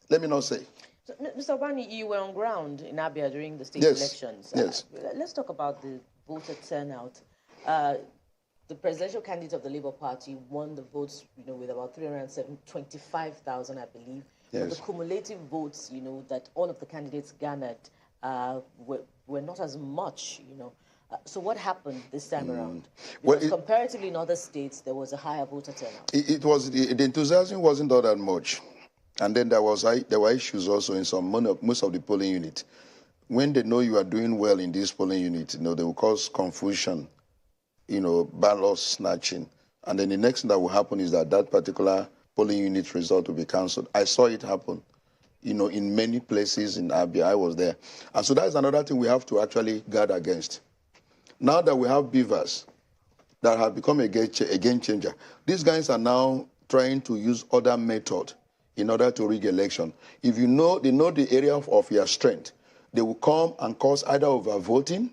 let me not say. So, Mr. Obani, you were on ground in Abia during the state elections. Yes. Let's talk about the voter turnout. The presidential candidate of the Labour Party won the votes, with about 325,000, I believe. Yes. But the cumulative votes, that all of the candidates garnered were not as much, So what happened this time around? Because comparatively in other states, there was a higher voter turnout. It was the enthusiasm wasn't all that much. And then there were issues also in most of the polling units. When they know you are doing well in this polling unit, they will cause confusion, ballot snatching. And then the next thing that will happen is that particular polling unit result will be cancelled. I saw it happen, in many places in Abia. I was there. And so that's another thing we have to actually guard against. Now that we have beavers that have become a game changer, these guys are now trying to use other methods in order to rig election. If they know the area of your strength, they will come and cause either overvoting,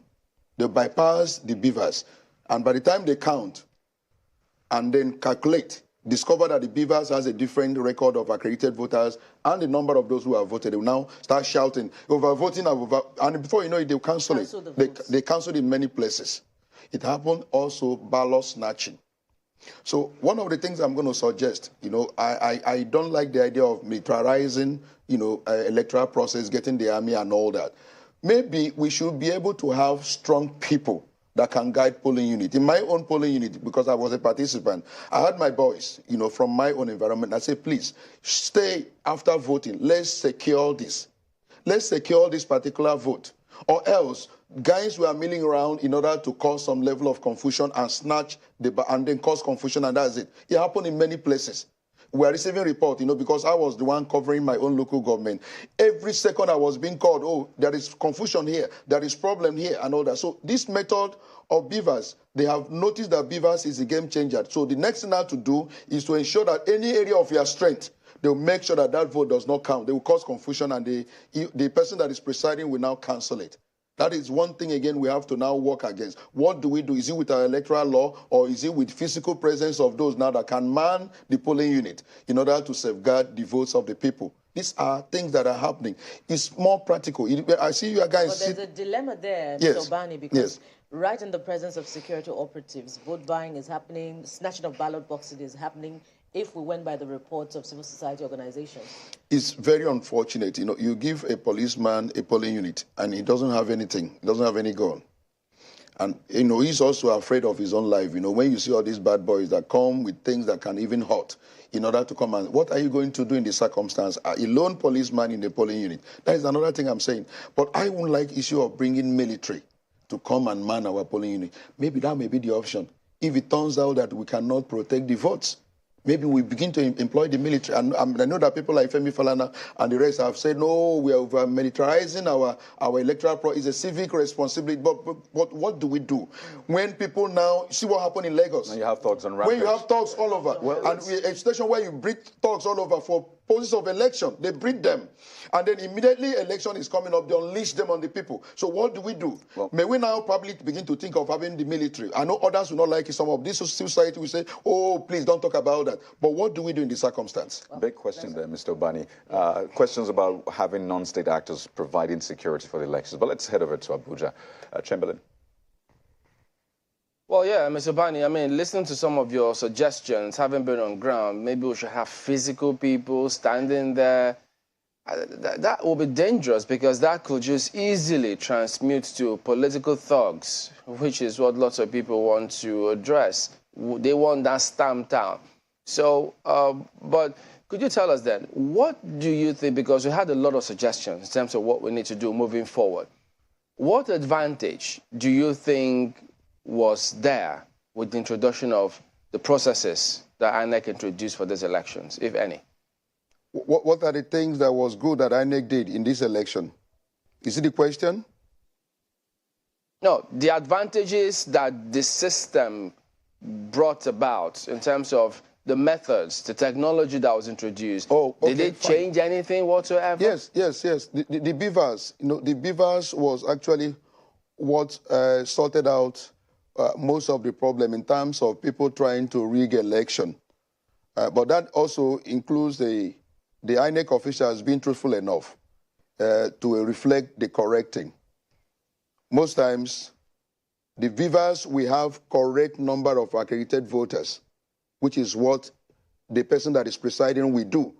they bypass the beavers, and by the time they count and then calculate, discover that the beavers has a different record of accredited voters and the number of those who have voted, they will now start shouting, overvoting, and before you know it, they'll cancel it. They cancel it in many places. It happened also ballot snatching. So one of the things I'm going to suggest, I don't like the idea of militarizing, electoral process, getting the army and all that. Maybe we should be able to have strong people that can guide polling unit. In my own polling unit, because I was a participant, I had my boys, from my own environment. I said, please, stay after voting. Let's secure this. Let's secure this particular vote. Or else, guys were milling around in order to cause some level of confusion and snatch and then cause confusion, and that's it. It happened in many places. We are receiving reports, because I was the one covering my own local government. Every second I was being called, oh, there is confusion here, there is problem here, and all that. So this method of beavers, they have noticed that beavers is a game changer. So the next thing now to do is to ensure that any area of your strength, they'll make sure that that vote does not count. They will cause confusion, and the person that is presiding will now cancel it. That is one thing, again, we have to now work against. What do we do? Is it with our electoral law, or is it with physical presence of those now that can man the polling unit in order to safeguard the votes of the people? These are things that are happening. It's more practical. I see you guys... But there's a dilemma there, yes. Mr. Obani, because right in the presence of security operatives, vote buying is happening, snatching of ballot boxes is happening, if we went by the reports of civil society organizations. It's very unfortunate. You give a policeman a polling unit and he doesn't have anything, he doesn't have any gun. And, he's also afraid of his own life. When you see all these bad boys that come with things that can even hurt in order to come and, what are you going to do in this circumstance? A lone policeman in the polling unit. That is another thing I'm saying. But I wouldn't like issue of bringing military to come and man our polling unit. Maybe that may be the option. If it turns out that we cannot protect the votes, maybe we begin to employ the military. And I know that people like Femi Falana and the rest have said, no, we are over-militarizing our electoral process. It's a civic responsibility. But what do we do? When people now, see what happened in Lagos. And you have thugs on rampage. When you have thugs all over. And a situation where you breed thugs all over for purposes of election, they breed them. And then immediately election is coming up, they unleash them on the people. So what do we do? Well, may we now probably begin to think of having the military? I know others will not like it. Some of this society will say, oh, please don't talk about that. But what do we do in this circumstance? Well, big question there, Mr. Obani. Questions about having non-state actors providing security for the elections. But let's head over to Abuja. Chamberlain. Well, yeah, Mr. Obani, listening to some of your suggestions, having been on ground, maybe we should have physical people standing there. That will be dangerous, because that could just easily transmute to political thugs, which is what lots of people want to address. They want that stamped out. So, but could you tell us then, what do you think, because we had a lot of suggestions in terms of what we need to do moving forward. What advantage do you think was there with the introduction of the processes that INEC introduced for these elections, if any? What are the things that was good that INEC did in this election? Is it the question? No, the advantages that the system brought about in terms of the methods, the technology that was introduced, Oh, okay, did it fine. change anything whatsoever? Yes. The beavers, the beavers was actually what sorted out most of the problem in terms of people trying to rig election. But that also includes the INEC officials being truthful enough to reflect the correcting. Most times, the beavers, we have correct number of accredited voters, which is what the person that is presiding will do.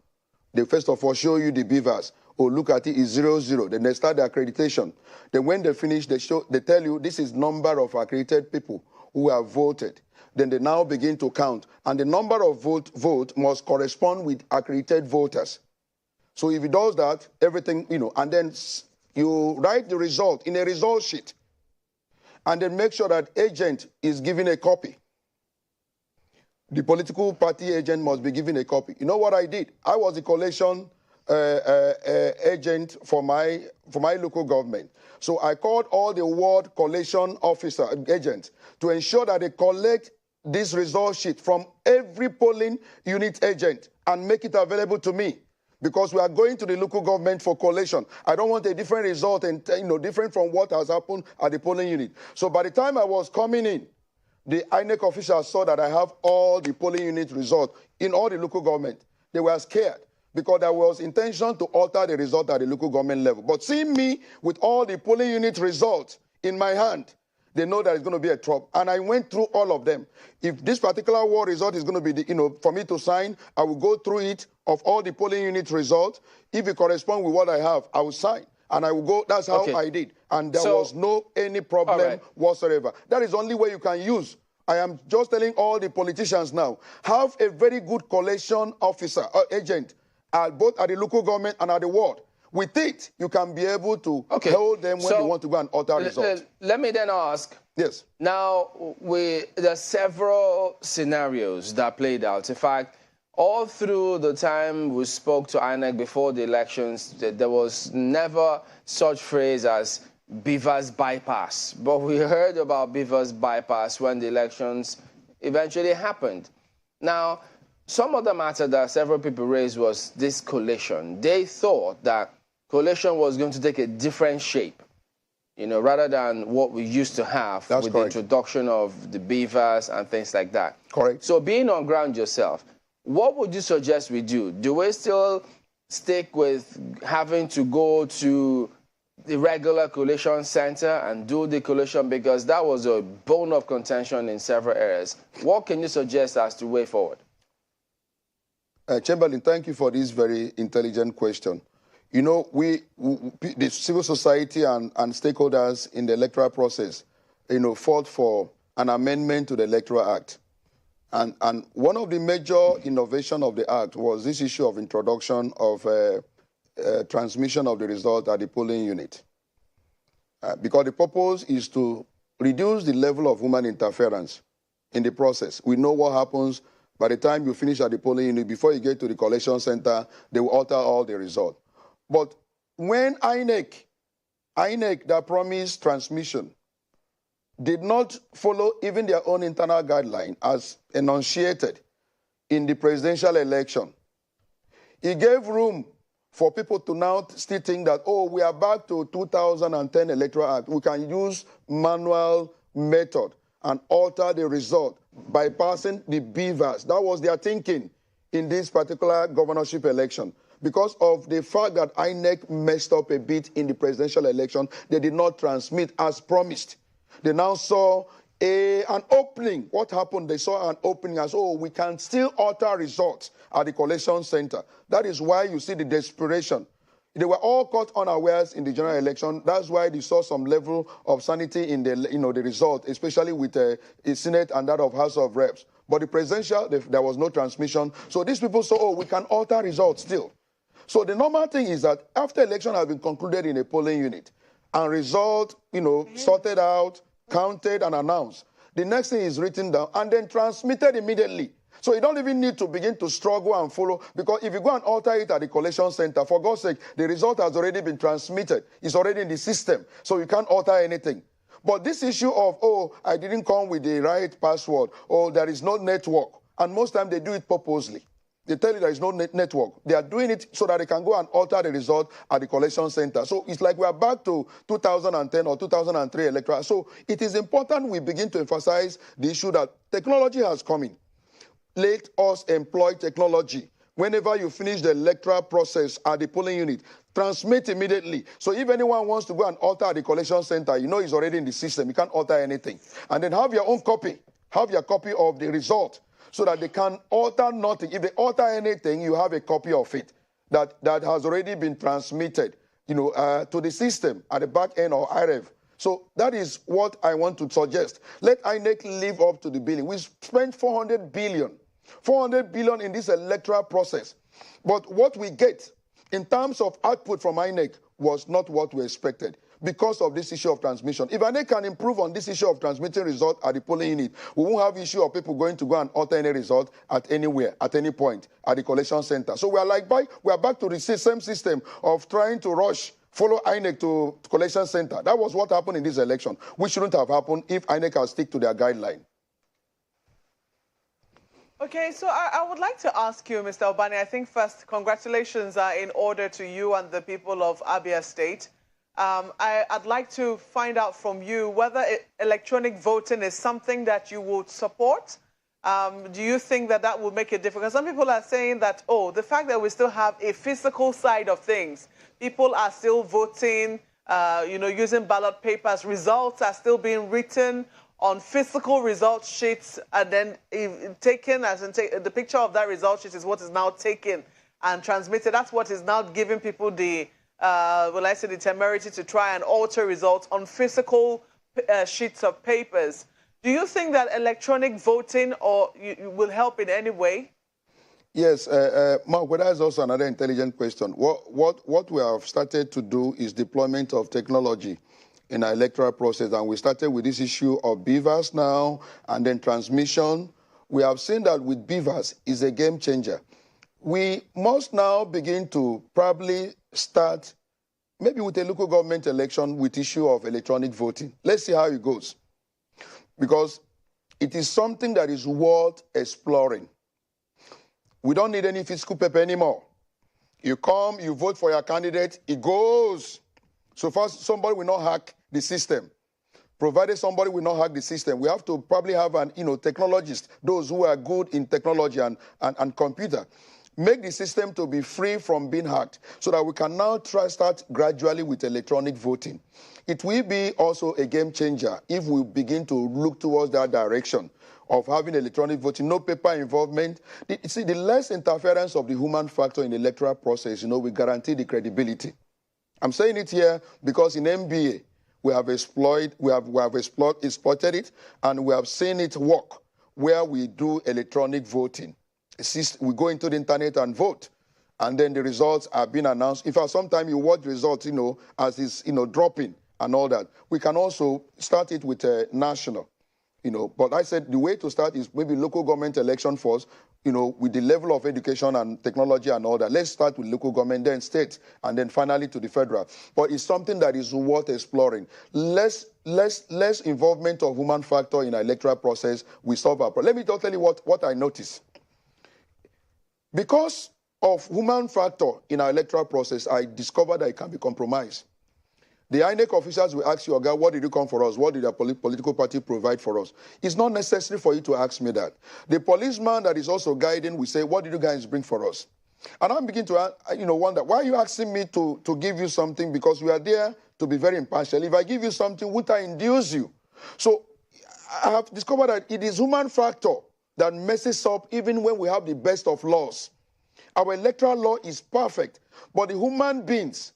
They first of all show you the beavers. Oh, look at it, it's 0-0. Then they start the accreditation. Then when they finish, they tell you this is number of accredited people who have voted. Then they now begin to count. And the number of vote must correspond with accredited voters. So if it does that, everything, and then you write the result in a result sheet. And then make sure that agent is given a copy. The political party agent must be given a copy. You know what I did? I was the collation agent for my local government. So I called all the ward collation officer agents to ensure that they collect this result sheet from every polling unit agent and make it available to me. Because we are going to the local government for collation. I don't want a different result and different from what has happened at the polling unit. So by the time I was coming in, the INEC officials saw that I have all the polling unit results in all the local government. They were scared because there was intention to alter the result at the local government level. But seeing me with all the polling unit results in my hand, they know that it's going to be a trouble. And I went through all of them. If this particular war result is going to be, for me to sign, I will go through it of all the polling unit results. If it corresponds with what I have, I will sign. And I will go, that's how I did. And there was any problem whatsoever. That is the only way you can use. I am just telling all the politicians now, have a very good collation officer or agent, both at the local government and at the ward. With it, you can be able to hold them when they want to go and alter results. Let me then ask. Yes. Now, there are several scenarios that played out. In fact, all through the time we spoke to INEC before the elections, there was never such phrase as Beavers bypass. But we heard about Beavers bypass when the elections eventually happened. Now, some other matter that several people raised was this collation. They thought that collation was going to take a different shape, rather than what we used to have with the introduction of the beavers and things like that. Correct. So being on ground yourself, what would you suggest we do? Do we still stick with having to go to the regular collation center and do the collation, because that was a bone of contention in several areas? What can you suggest as to way forward? Chamberlain, thank you for this very intelligent question. The civil society and stakeholders in the electoral process, fought for an amendment to the Electoral Act. And one of the major innovations of the Act was this issue of introduction of transmission of the result at the polling unit. Because the purpose is to reduce the level of human interference in the process. We know what happens by the time you finish at the polling unit. Before you get to the collection center, they will alter all the results. But when INEC that promised transmission did not follow even their own internal guideline as enunciated in the presidential election, it gave room for people to now still think that, we are back to 2010 Electoral Act. We can use manual method and alter the result, bypassing the beavers. That was their thinking in this particular governorship election. Because of the fact that INEC messed up a bit in the presidential election, they did not transmit as promised. They now saw an opening. What happened? They saw an opening as, we can still alter results at the collation center. That is why you see the desperation. They were all caught unawares in the general election. That's why they saw some level of sanity in the result, especially with the Senate and that of House of Reps. But the presidential, there was no transmission. So these people saw, we can alter results still. So the normal thing is that after election has been concluded in a polling unit and result, sorted out, counted and announced, the next thing is written down and then transmitted immediately. So you don't even need to begin to struggle and follow, because if you go and alter it at the collation center, for God's sake, the result has already been transmitted. It's already in the system, so you can't alter anything. But this issue of, I didn't come with the right password, or there is no network, And most times they do it purposely. They tell you there is no network. They are doing it so that they can go and alter the result at the collection center. So it's like we are back to 2010 or 2003 electoral. So it is important we begin to emphasize the issue that technology has come in. Let us employ technology. Whenever you finish the electoral process at the polling unit, transmit immediately. So if anyone wants to go and alter at the collection center, you know it's already in the system. You can't alter anything. And then have your own copy. Have your copy of the result so that they can alter nothing. If they alter anything, you have a copy of it that has already been transmitted, to the system at the back end or IREV. So that is what I want to suggest. Let INEC live up to the billing. We spent 400 billion in this electoral process. But what we get in terms of output from INEC was not what we expected because of this issue of transmission. If INEC can improve on this issue of transmitting results at the polling unit, we won't have issue of people going to go and alter any result at anywhere, at any point, at the collection center. So we are back to the same system of trying to follow INEC to collection center. That was what happened in this election, which shouldn't have happened if INEC had stick to their guideline. Okay, so I would like to ask you, Mr. Obani, I think first, congratulations are in order to you and the people of Abia State. I'd like to find out from you whether electronic voting is something that you would support. Do you think that that would make a difference? Some people are saying that, the fact that we still have a physical side of things, people are still voting, using ballot papers, results are still being written on physical result sheets and then taken, the picture of that result sheet is what is now taken and transmitted. That's what is now giving people the, the temerity to try and alter results on physical sheets of papers. Do you think that electronic voting will help in any way? Yes, Mark, but that's also another intelligent question. What we have started to do is deployment of technology in our electoral process, and we started with this issue of beavers now, and then transmission. We have seen that with beavers is a game changer. We must now begin to probably start maybe with a local government election with issue of electronic voting. Let's see how it goes. Because it is something that is worth exploring. We don't need any physical paper anymore. You come, you vote for your candidate, it goes. So first, somebody will not hack the system. Provided somebody will not hack the system, we have to probably have an, technologist, those who are good in technology and computer. Make the system to be free from being hacked so that we can now start gradually with electronic voting. It will be also a game changer if we begin to look towards that direction of having electronic voting, no paper involvement. The less interference of the human factor in the electoral process, we guarantee the credibility. I'm saying it here because in MBA, we have exploited it, and we have seen it work where we do electronic voting. We go into the internet and vote, and then the results are being announced. In fact, sometimes you watch results, as it's, dropping and all that. We can also start it with national, But I said the way to start is maybe local government election first, with the level of education and technology and all that. Let's start with local government, then state, and then finally to the federal. But it's something that is worth exploring. Less involvement of human factor in our electoral process, we solve our problem. Let me just tell you what I noticed. Because of human factor in our electoral process, I discovered that it can be compromised. The INEC officials will ask you, "Okay, what did you come for us? What did your political party provide for us?" It's not necessary for you to ask me that. The policeman that is also guiding will say, "What did you guys bring for us?" And I begin to wonder, why are you asking me to give you something? Because we are there to be very impartial. If I give you something, would I induce you? So I have discovered that it is human factor that messes up even when we have the best of laws. Our electoral law is perfect, but the human beings,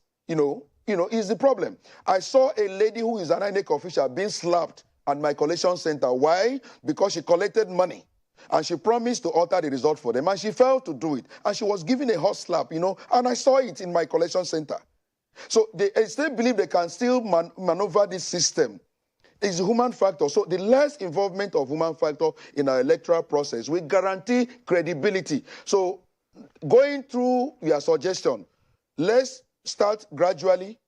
is the problem. I saw a lady who is an INEC official being slapped at my collection center. Why? Because she collected money and she promised to alter the result for them, and she failed to do it. And she was given a hot slap, and I saw it in my collection center. So they still believe they can still maneuver this system. It's a human factor. So the less involvement of human factor in our electoral process, we guarantee credibility. So going through your suggestion, let's start gradually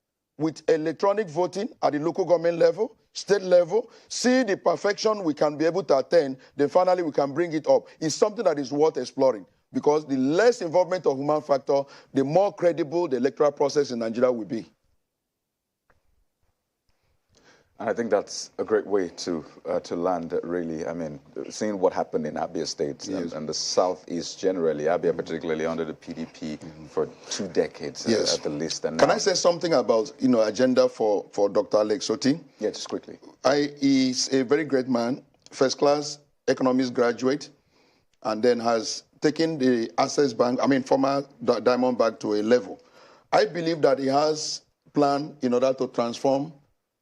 with electronic voting at the local government level, state level, see the perfection we can be able to attain, then finally we can bring it up. It's something that is worth exploring, because the less involvement of human factor, the more credible the electoral process in Nigeria will be. And I think that's a great way to land, really. I mean, seeing what happened in Abia State and the Southeast generally, Abia particularly under the PDP for 2 decades at the least. And can I say something about, agenda for Dr. Alex Oti? Yeah, just quickly. He's a very great man, first-class economics graduate, and then has taken the Access Bank, former Diamond Bank, to a level. I believe that he has a plan in order to transform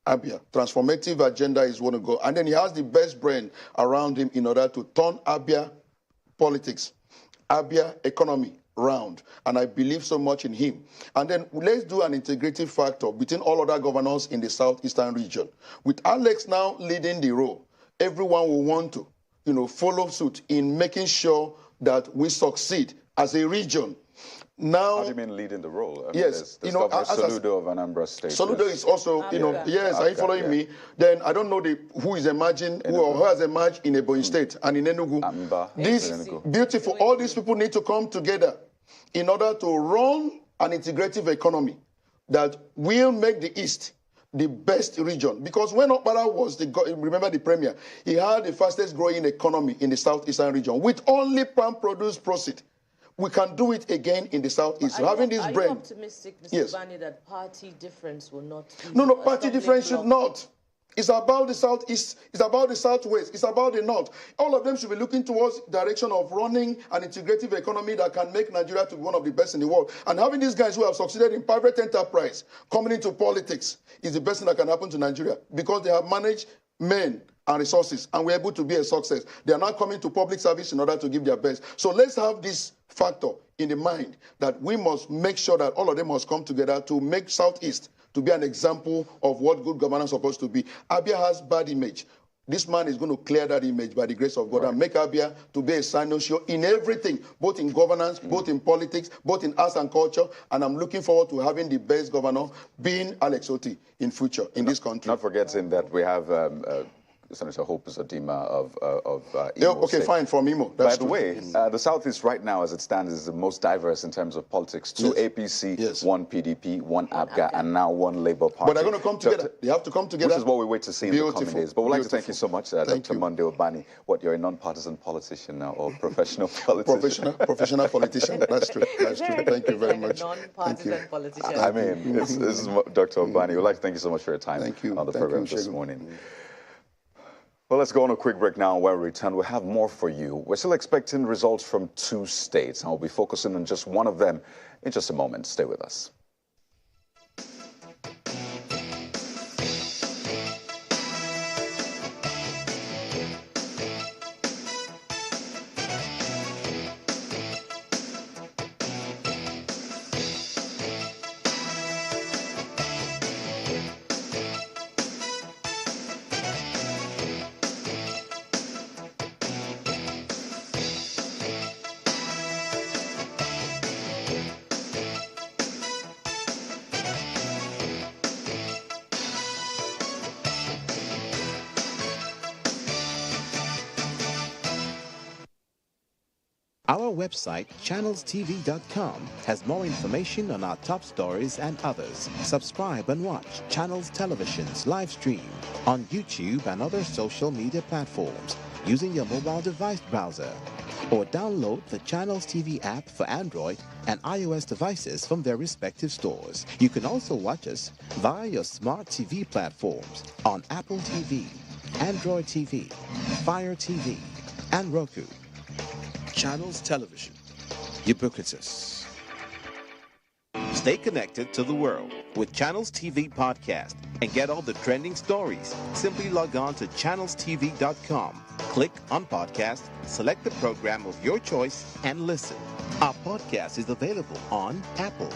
Abia. Transformative agenda is one to go. And then he has the best brain around him in order to turn Abia politics, Abia economy round. And I believe so much in him. And then let's do an integrative factor between all other governors in the southeastern region. With Alex now leading the role, everyone will want to, follow suit in making sure that we succeed as a region. Now, how do you mean leading the role? Yes, there's Governor Soludo of Anambra State. Soludo is also, yes, are you following me? Then I don't know who is emerging, who has emerged in Ebonyi State and in Enugu. This beautiful, all these people need to come together in order to run an integrative economy that will make the East the best region. Because when Okpara was remember the premier, he had the fastest growing economy in the southeastern region with only palm produce proceed. We can do it again in the southeast. So having this brain. Are you optimistic, Mr. Bani, that party difference will not be No, party difference should not. It's about the southeast, it's about the southwest, it's about the north. All of them should be looking towards the direction of running an integrative economy that can make Nigeria to be one of the best in the world. And having these guys who have succeeded in private enterprise coming into politics is the best thing that can happen to Nigeria, because they have managed men and resources, and we're able to be a success. They are now coming to public service in order to give their best. So let's have this factor in the mind that we must make sure that all of them must come together to make Southeast to be an example of what good governance is supposed to be. Abia has bad image. This man is going to clear that image by the grace of God and make Abia to be a sign-show in everything, both in governance, both in politics, both in arts and culture. And I'm looking forward to having the best governor being Alex Oti in future in this country. Not forgetting that we have Senator Hope Uzodimma of Imo okay, State. Fine, from Imo. By the way, the Southeast right now, as it stands, is the most diverse in terms of politics. 2 APC, 1 PDP, 1 ABGA, and now 1 Labour Party. But they're going to come together. They have to come together. Which is what we wait to see in the coming days. But we'd like to thank you so much, Dr. Monday Obani. You're a non-partisan politician now, or professional politician? Professional politician. That's true. That's true. Thank you very much. Non-partisan politician. I mean, this is Dr. Obani. We'd like to thank you so much for your time on the program this morning. Well, let's go on a quick break now. When we return, we'll have more for you. We're still expecting results from 2 states, and we'll be focusing on just one of them in just a moment. Stay with us. Our website, channelstv.com, has more information on our top stories and others. Subscribe and watch Channels Television's live stream on YouTube and other social media platforms using your mobile device browser. Or download the Channels TV app for Android and iOS devices from their respective stores. You can also watch us via your smart TV platforms on Apple TV, Android TV, Fire TV, and Roku. Channels Television, ubiquitous. Stay connected to the world with Channels TV Podcast and get all the trending stories. Simply log on to channelstv.com, click on podcast, select the program of your choice, and listen. Our podcast is available on Apple,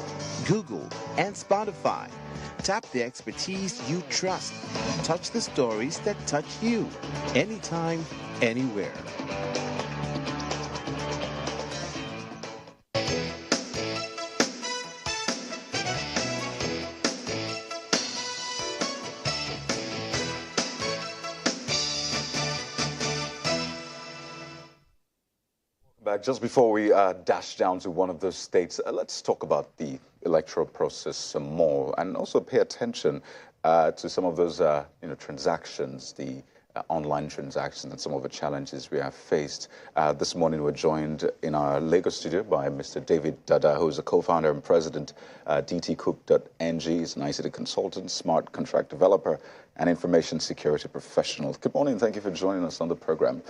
Google, and Spotify. Tap the expertise you trust. Touch the stories that touch you. Anytime, anywhere. Just before we dash down to one of those states, let's talk about the electoral process some more, and also pay attention to some of those transactions, the online transactions, and some of the challenges we have faced. This morning we're joined in our Lagos studio by Mr. David Dada, who is a co-founder and president, dtcook.ng. He's an ICT consultant, smart contract developer, and information security professional. Good morning. Thank you for joining us on the program.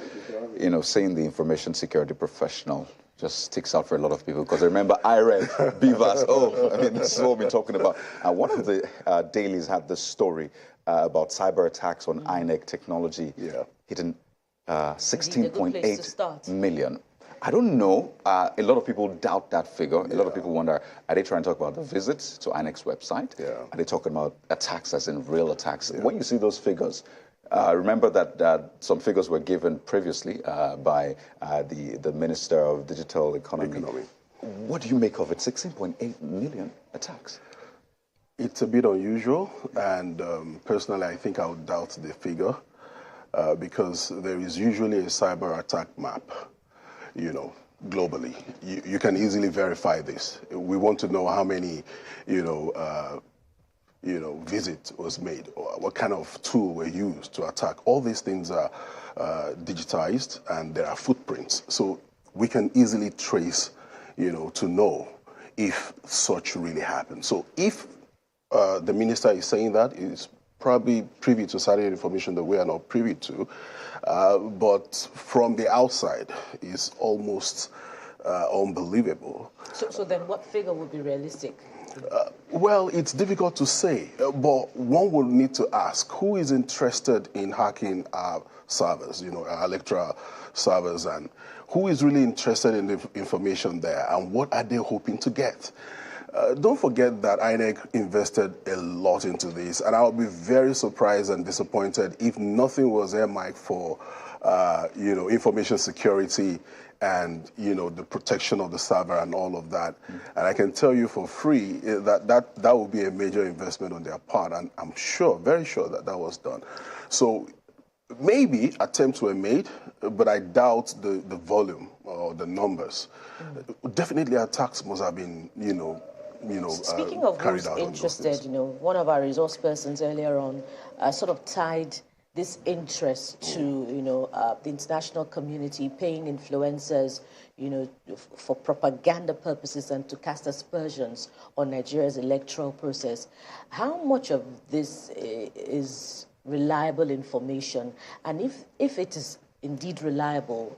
You know, saying the information security professional just sticks out for a lot of people, because I remember IREV, BVAS, this is what we're talking about. One of the dailies had this story about cyber attacks on INEC technology, hitting 16.8 million. I don't know. A lot of people doubt that figure. A lot of people wonder, are they trying to talk about the visits to INEC's website? Are they talking about attacks as in real attacks? When you see those figures, remember that some figures were given previously by the Minister of Digital Economy. What do you make of it? 16.8 million attacks. It's a bit unusual, and personally, I think I would doubt the figure because there is usually a cyber attack map, globally. You can easily verify this. We want to know how many, visit was made, or what kind of tool were used to attack. All these things are digitized, and there are footprints, so we can easily trace, to know if such really happened. So if the minister is saying that, is probably privy to certain information that we are not privy to, but from the outside is almost unbelievable. So then what figure would be realistic? Well, it's difficult to say, but one would need to ask, who is interested in hacking our servers, our electoral servers, and who is really interested in the information there, and what are they hoping to get? Don't forget that INEC invested a lot into this, and I'll be very surprised and disappointed if nothing was earmarked for, information security and, the protection of the server and all of that. And I can tell you for free that would be a major investment on their part, and I'm sure, very sure that was done. So maybe attempts were made, but I doubt the volume or the numbers. Definitely attacks must have been, Speaking of who's interested, one of our resource persons earlier on sort of tied this interest to, the international community paying influencers, for propaganda purposes and to cast aspersions on Nigeria's electoral process. How much of this is reliable information? And if it is indeed reliable,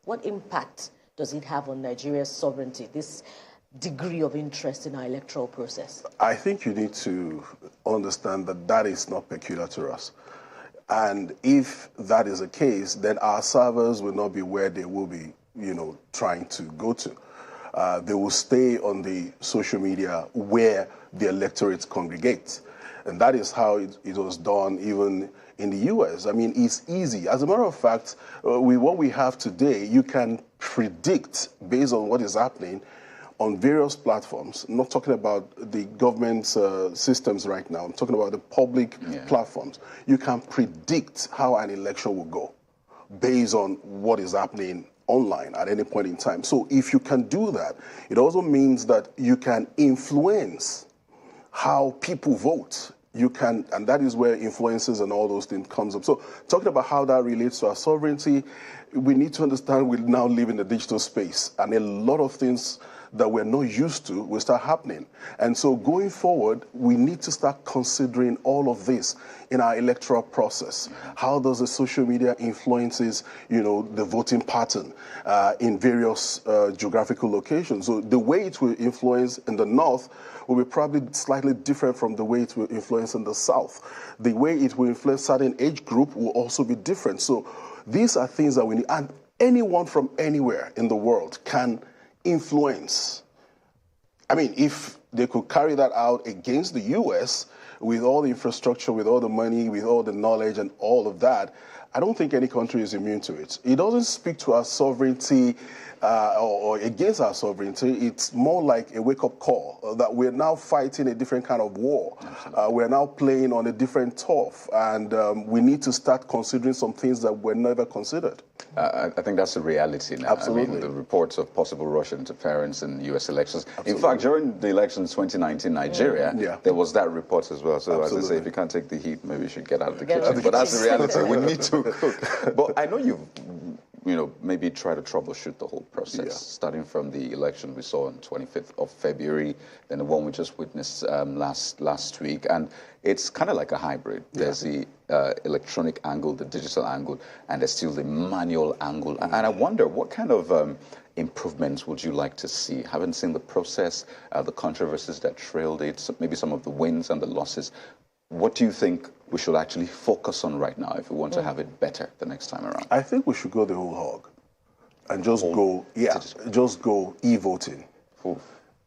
what impact does it have on Nigeria's sovereignty, this degree of interest in our electoral process? I think you need to understand that is not peculiar to us. And if that is the case, then our servers will not be where they will be, trying to go to. They will stay on the social media where the electorate congregates. And that is how it was done even in the US. I mean, it's easy. As a matter of fact, with what we have today, you can predict based on what is happening on various platforms. I'm not talking about the government's systems right now. I'm talking about the public platforms. You can predict how an election will go based on what is happening online at any point in time. So if you can do that, it also means that you can influence how people vote. You can, and that is where influences and all those things comes up. So talking about how that relates to our sovereignty, we need to understand we now live in a digital space, and a lot of things that we're not used to will start happening. And so going forward, we need to start considering all of this in our electoral process. How does the social media influences, the voting pattern in various geographical locations? So the way it will influence in the north will be probably slightly different from the way it will influence in the south. The way it will influence certain age group will also be different. So these are things that we need, and anyone from anywhere in the world can influence. I mean, if they could carry that out against the U.S. with all the infrastructure, with all the money, with all the knowledge and all of that, I don't think any country is immune to it. It doesn't speak to our sovereignty or against our sovereignty. It's more like a wake-up call that we're now fighting a different kind of war. We're now playing on a different turf, and we need to start considering some things that were never considered. I think that's a reality now. Absolutely. I mean, the reports of possible Russian interference in U.S. elections. Absolutely. In fact, during the elections 2019 Nigeria, there was that report as well. So Absolutely. as I say, if you can't take the heat, maybe you should get out of the kitchen. But that's the reality. We need to cook. But I know you've, maybe try to troubleshoot the whole process, starting from the election we saw on 25th of February, then the one we just witnessed last week. And it's kind of like a hybrid. There's the electronic angle, the digital angle, and there's still the manual angle. And I wonder, what kind of improvements would you like to see? Having seen the process, the controversies that trailed it, maybe some of the wins and the losses, what do you think we should actually focus on right now if we want to have it better the next time around? I think we should go the whole hog and just go e-voting.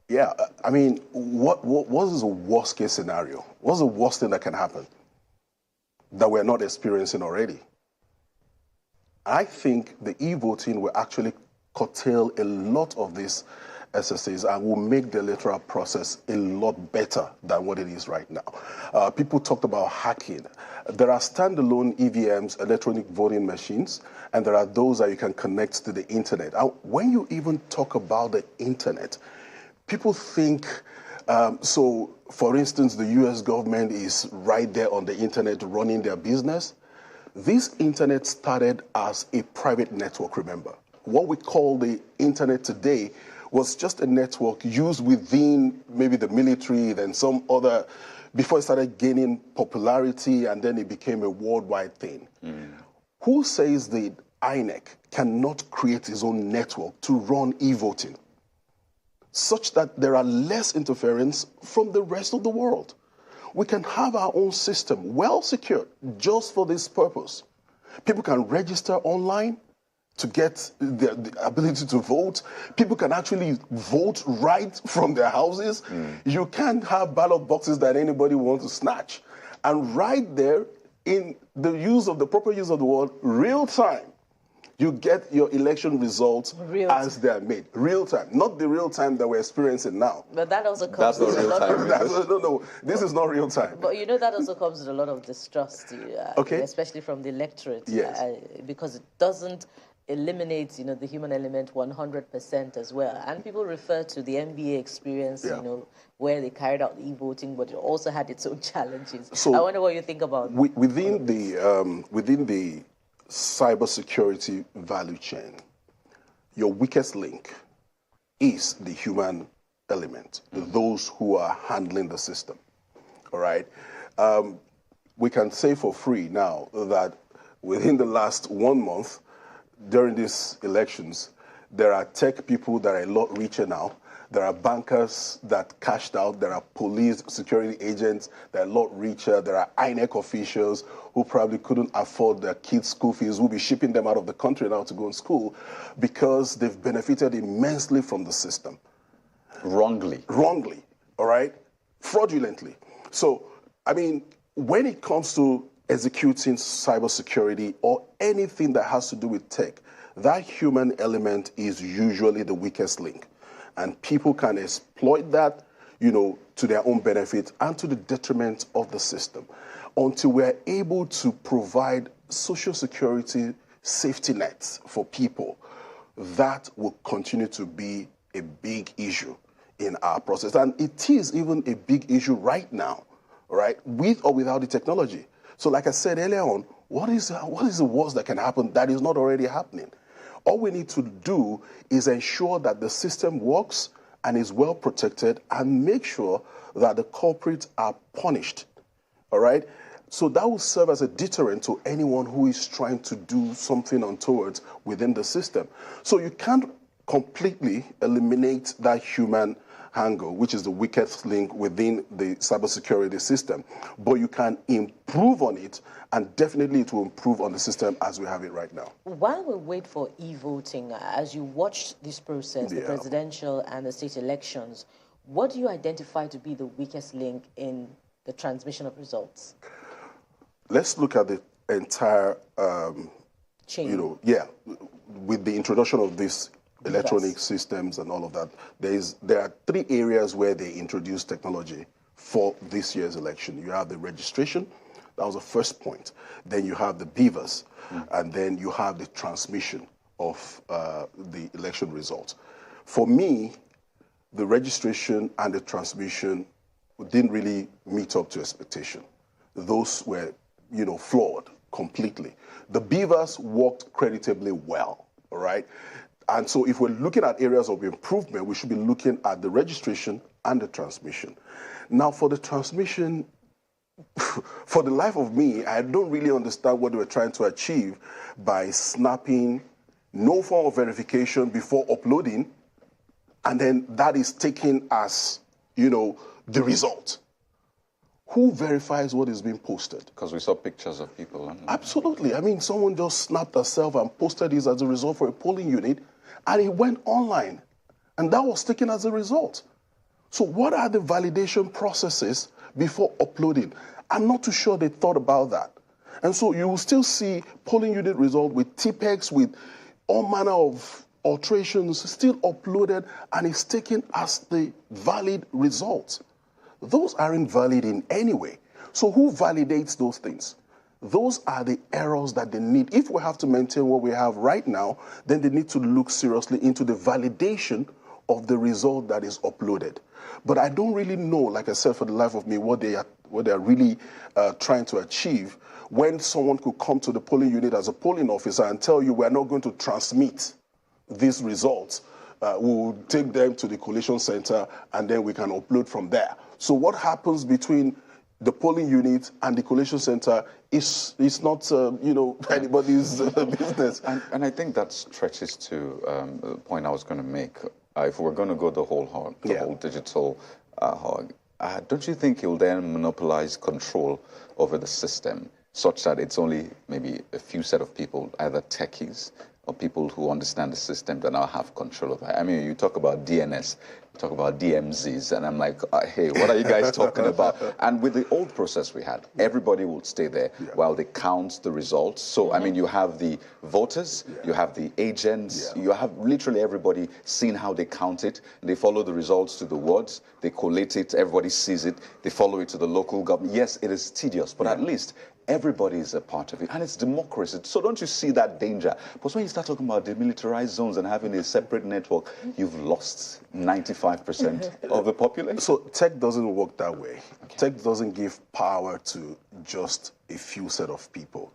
Yeah, I mean, what is the worst case scenario? What's the worst thing that can happen that we're not experiencing already? I think the e-voting will actually curtail a lot of these SSAs and will make the electoral process a lot better than what it is right now. People talked about hacking. There are standalone EVMs, electronic voting machines, and there are those that you can connect to the internet. When you even talk about the internet, people think, so for instance, the US government is right there on the internet running their business. This internet started as a private network, remember. What we call the internet today was just a network used within maybe the military, then some other, before it started gaining popularity, and then it became a worldwide thing. Who says the INEC cannot create its own network to run e-voting, such that there are less interference from the rest of the world? We can have our own system, well secured, just for this purpose. People can register online to get the ability to vote. People can actually vote right from their houses. You can't have ballot boxes that anybody wants to snatch. And right there, in the proper use of the word, real time, you get your election results as they're made. Real time, not the real time that we're experiencing now. But that also comes with real time. No, this is not real time. But that also comes with a lot of distrust, especially from the electorate, because it doesn't eliminate, the human element 100% as well. And people refer to the NBA experience, where they carried out the e-voting, but it also had its own challenges. So I wonder what you think about within the cybersecurity value chain, your weakest link is the human element, those who are handling the system. All right? We can say for free now that within the last 1 month, during these elections, there are tech people that are a lot richer now. There are bankers that cashed out. There are police security agents that are a lot richer. There are INEC officials who probably couldn't afford their kids' school fees, who will be shipping them out of the country now to go to school because they've benefited immensely from the system. Wrongly, all right? Fraudulently. So, I mean, when it comes to executing cybersecurity or anything that has to do with tech, that human element is usually the weakest link. And people can exploit that, to their own benefit and to the detriment of the system. Until we're able to provide social security safety nets for people, that will continue to be a big issue in our process. And it is even a big issue right now, right, with or without the technology. So like I said earlier on, what is the worst that can happen that is not already happening? All we need to do is ensure that the system works and is well protected and make sure that the culprits are punished, all right? So that will serve as a deterrent to anyone who is trying to do something untoward within the system. So you can't completely eliminate that human angle, which is the weakest link within the cybersecurity system, but you can improve on it, and definitely it will improve on the system as we have it right now. While we wait for e-voting, as you watch this process, the presidential and the state elections, what do you identify to be the weakest link in the transmission of results? Let's look at the entire, Chain. you know, with the introduction of these electronic systems and all of that, there are 3 areas where they introduced technology for this year's election. You have the registration, that was the first point. Then you have the beavers, and then you have the transmission of the election results. For me, the registration and the transmission didn't really meet up to expectation. Those were, you know, flawed completely. The beavers worked creditably well, all right? And so if we're looking at areas of improvement, we should be looking at the registration and the transmission. Now, for the transmission, for the life of me, I don't really understand what they were trying to achieve by snapping no form of verification before uploading, and then that is taken as, you know, the result. Who verifies what is being posted? Because we saw pictures of people. Absolutely. I mean, someone just snapped herself and posted this as a result for a polling unit, and it went online, and that was taken as a result. So what are the validation processes before uploading? I'm not too sure they thought about that. And so you will still see polling unit result with TPEX, with all manner of alterations still uploaded, and it's taken as the valid result. Those aren't valid in any way. So who validates those things? Those are the errors that they need. If we have to maintain what we have right now, then they need to look seriously into the validation of the result that is uploaded. But I don't really know, like I said, for the life of me, what they are really trying to achieve when someone could come to the polling unit as a polling officer and tell you we're not going to transmit these results. We will take them to the collation center and then we can upload from there. So what happens between the polling unit and the collation center is not, you know, anybody's business. And I think that stretches to the point I was going to make. If we're going to go the whole hog, the whole digital hog, don't you think it will then monopolize control over the system such that it's only maybe a few set of people, either techies or people who understand the system that now have control of it? I mean, you talk about DNS, you talk about DMZs, and I'm like, hey, what are you guys talking about? And with the old process we had, everybody would stay there while they count the results. So, I mean, you have the voters, you have the agents, you have literally everybody seeing how they count it. They follow the results to the wards, they collate it, everybody sees it, they follow it to the local government. Yes, it is tedious, but at least everybody is a part of it, and it's democracy. So don't you see that danger? Because when you start talking about demilitarized zones and having a separate network, you've lost 95% of the population. So tech doesn't work that way. Okay. Tech doesn't give power to just a few set of people.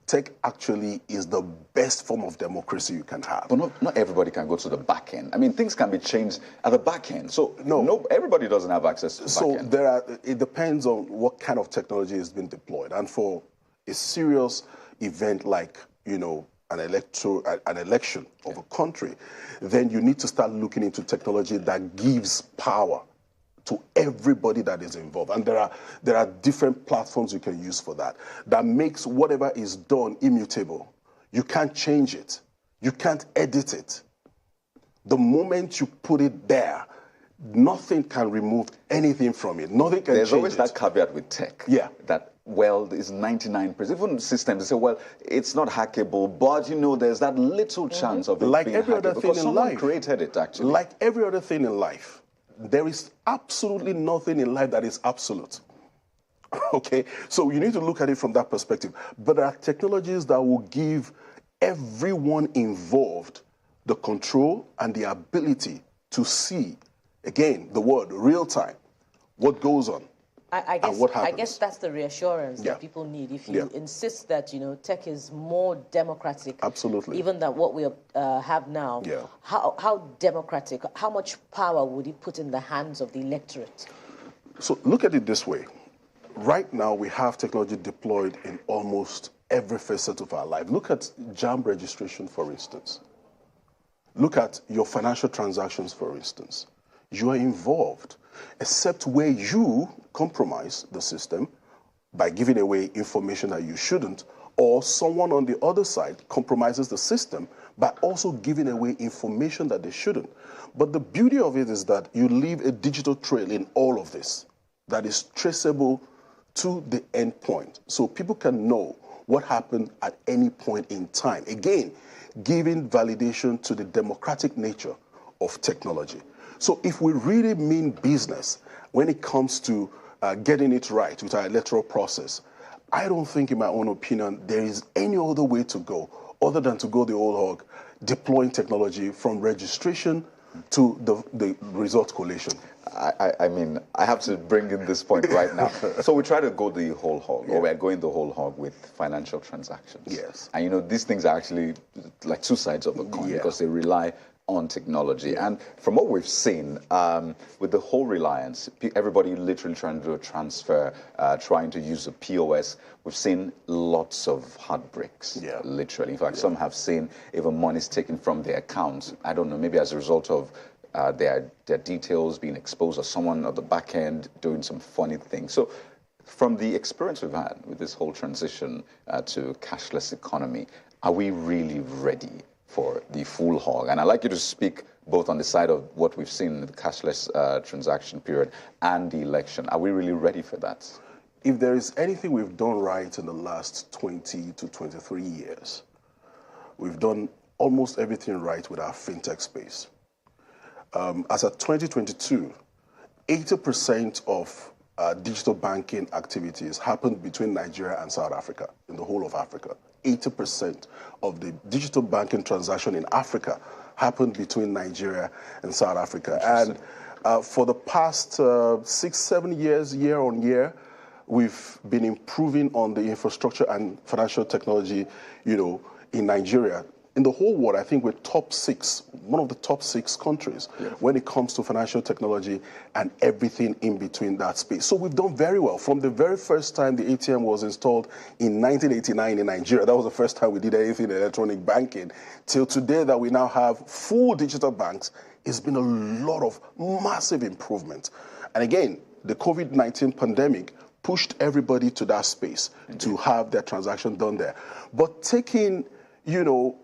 Tech actually is the best form of democracy you can have. But not everybody can go to the back end. I mean, things can be changed at the back end. So no, everybody doesn't have access to the back end. It depends on what kind of technology is being deployed. And for a serious event like, you know, an election of a country, then you need to start looking into technology that gives power to everybody that is involved. And there are different platforms you can use for that makes whatever is done immutable. You can't change it. You can't edit it. The moment you put it there, nothing can remove anything from it. Nothing can change it. There's always that caveat with tech. Yeah. That, well, is 99%. Even systems, they say, well, it's not hackable, but, you know, there's that little chance of it like being every hackable. other thing because in someone life. created it, actually. Like every other thing in life. There is absolutely nothing in life that is absolute. Okay? So you need to look at it from that perspective. But there are technologies that will give everyone involved the control and the ability to see, again, the word real time, what goes on. I guess that's the reassurance that people need. If you insist that, you know, tech is more democratic, even than what we have now, how democratic, how much power would it put in the hands of the electorate? So look at it this way. Right now, we have technology deployed in almost every facet of our life. Look at JAMB registration, for instance. Look at your financial transactions, for instance. You are involved, except where you compromise the system by giving away information that you shouldn't, or someone on the other side compromises the system by also giving away information that they shouldn't. But the beauty of it is that you leave a digital trail in all of this that is traceable to the end point. So people can know what happened at any point in time. Again, giving validation to the democratic nature of technology. So if we really mean business when it comes to getting it right with our electoral process, I don't think, in my own opinion, there is any other way to go other than to go the old hog, deploying technology from registration to the result collation. I mean, I have to bring in this point right now. So we try to go the whole hog, or we're going the whole hog with financial transactions. Yes. And you know, these things are actually like two sides of a coin because they rely on technology. And from what we've seen, with the whole reliance, everybody literally trying to do a transfer, trying to use a POS, we've seen lots of heartbreaks, literally. In fact, some have seen even monies taken from their accounts. I don't know, maybe as a result of their details being exposed, or someone at the back end doing some funny things. So from the experience we've had with this whole transition to cashless economy, are we really ready for the full hog? And I'd like you to speak both on the side of what we've seen in the cashless transaction period and the election. Are we really ready for that? If there is anything we've done right in the last 20 to 23 years, we've done almost everything right with our fintech space. As of 2022, 80% of digital banking activities happened between Nigeria and South Africa, in the whole of Africa. 80% of the digital banking transaction in Africa happened between Nigeria and South Africa. And for the past 6-7 years, year on year, we've been improving on the infrastructure and financial technology, you know, in Nigeria. In the whole world, I think we're top 6, one of the top 6 countries when it comes to financial technology and everything in between that space. So we've done very well. From the very first time the ATM was installed in 1989 in Nigeria, that was the first time we did anything in electronic banking, till today that we now have full digital banks, it's been a lot of massive improvement. And again, the COVID-19 pandemic pushed everybody to that space to have their transaction done there. But taking, you know,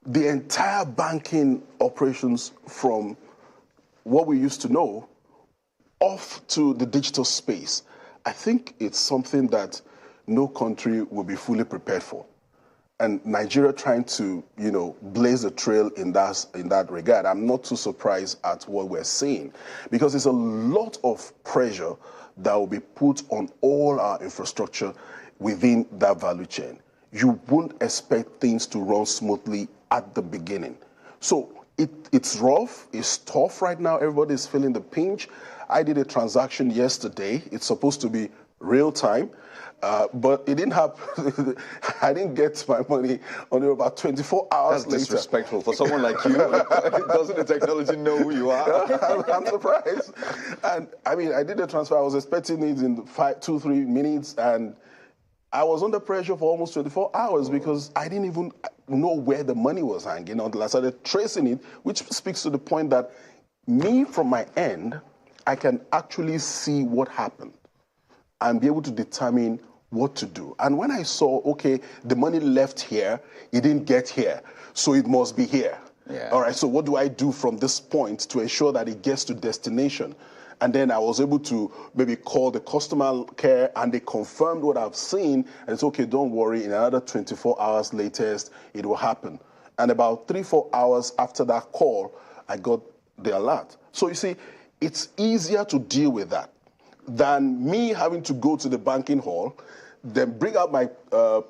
the entire banking operations from what we used to know off to the digital space, I think it's something that no country will be fully prepared for. And Nigeria trying to, you know, blaze a trail in that regard, I'm not too surprised at what we're seeing, because there's a lot of pressure that will be put on all our infrastructure within that value chain. You won't expect things to run smoothly at the beginning. So it's rough, it's tough right now. Everybody's feeling the pinch. I did a transaction yesterday. It's supposed to be real time, but it didn't happen. I didn't get my money until about 24 hours later. That's disrespectful for someone like you. Doesn't the technology know who you are? I'm surprised. And I mean, I did the transfer. I was expecting it in 2-3 minutes, and I was under pressure for almost 24 hours because I didn't even know where the money was hanging until I started tracing it, which speaks to the point that me, from my end, I can actually see what happened and be able to determine what to do. And when I saw, okay, the money left here, it didn't get here, so it must be here. All right, so what do I do from this point to ensure that it gets to destination? And then I was able to maybe call the customer care, and they confirmed what I've seen. And it's okay, don't worry, in another 24 hours latest, it will happen. And about 3-4 hours after that call, I got the alert. So you see, it's easier to deal with that than me having to go to the banking hall, then bring out my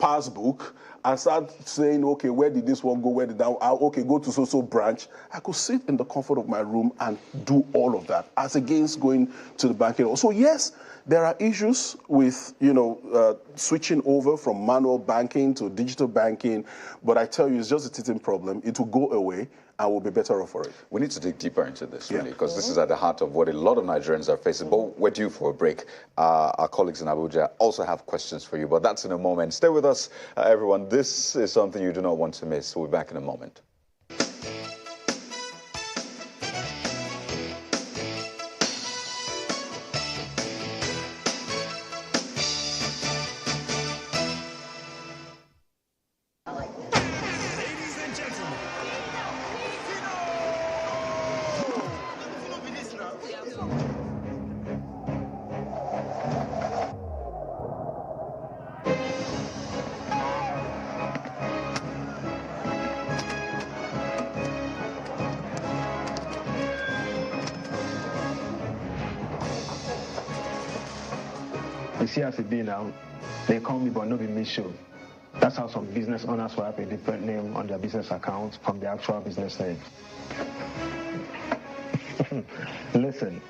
passbook and start saying, okay, where did this one go? Where did that one? Okay, go to so-so branch. I could sit in the comfort of my room and do all of that, as against going to the banking hall. So yes, there are issues with, you know, switching over from manual banking to digital banking, but I tell you, it's just a teething problem. It will go away, and we'll be better off for it. We need to dig deeper into this, really, because this is at the heart of what a lot of Nigerians are facing. But we're due for a break. Our colleagues in Abuja also have questions for you, but that's in a moment. Stay with us, everyone. This is something you do not want to miss. We'll be back in a moment. You see as it be now, they call me but no be me show. That's how some business owners will have a different name on their business account from the actual business name. Listen,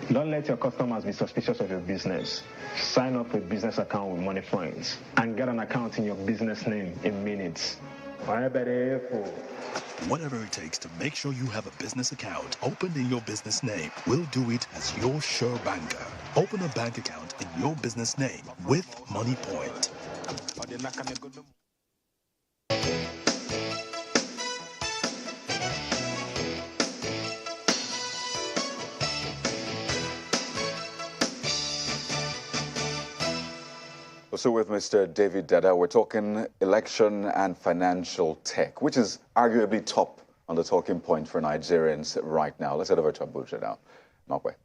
don't let your customers be suspicious of your business. Sign up a business account with Money Points and get an account in your business name in minutes. Whatever it takes to make sure you have a business account opened in your business name, we'll do it as your sure banker. Open a bank account in your business name with Money Point. So with Mr. David Dada, we're talking election and financial tech, which is arguably top on the talking point for Nigerians right now. Let's head over to Abuja now. Markway.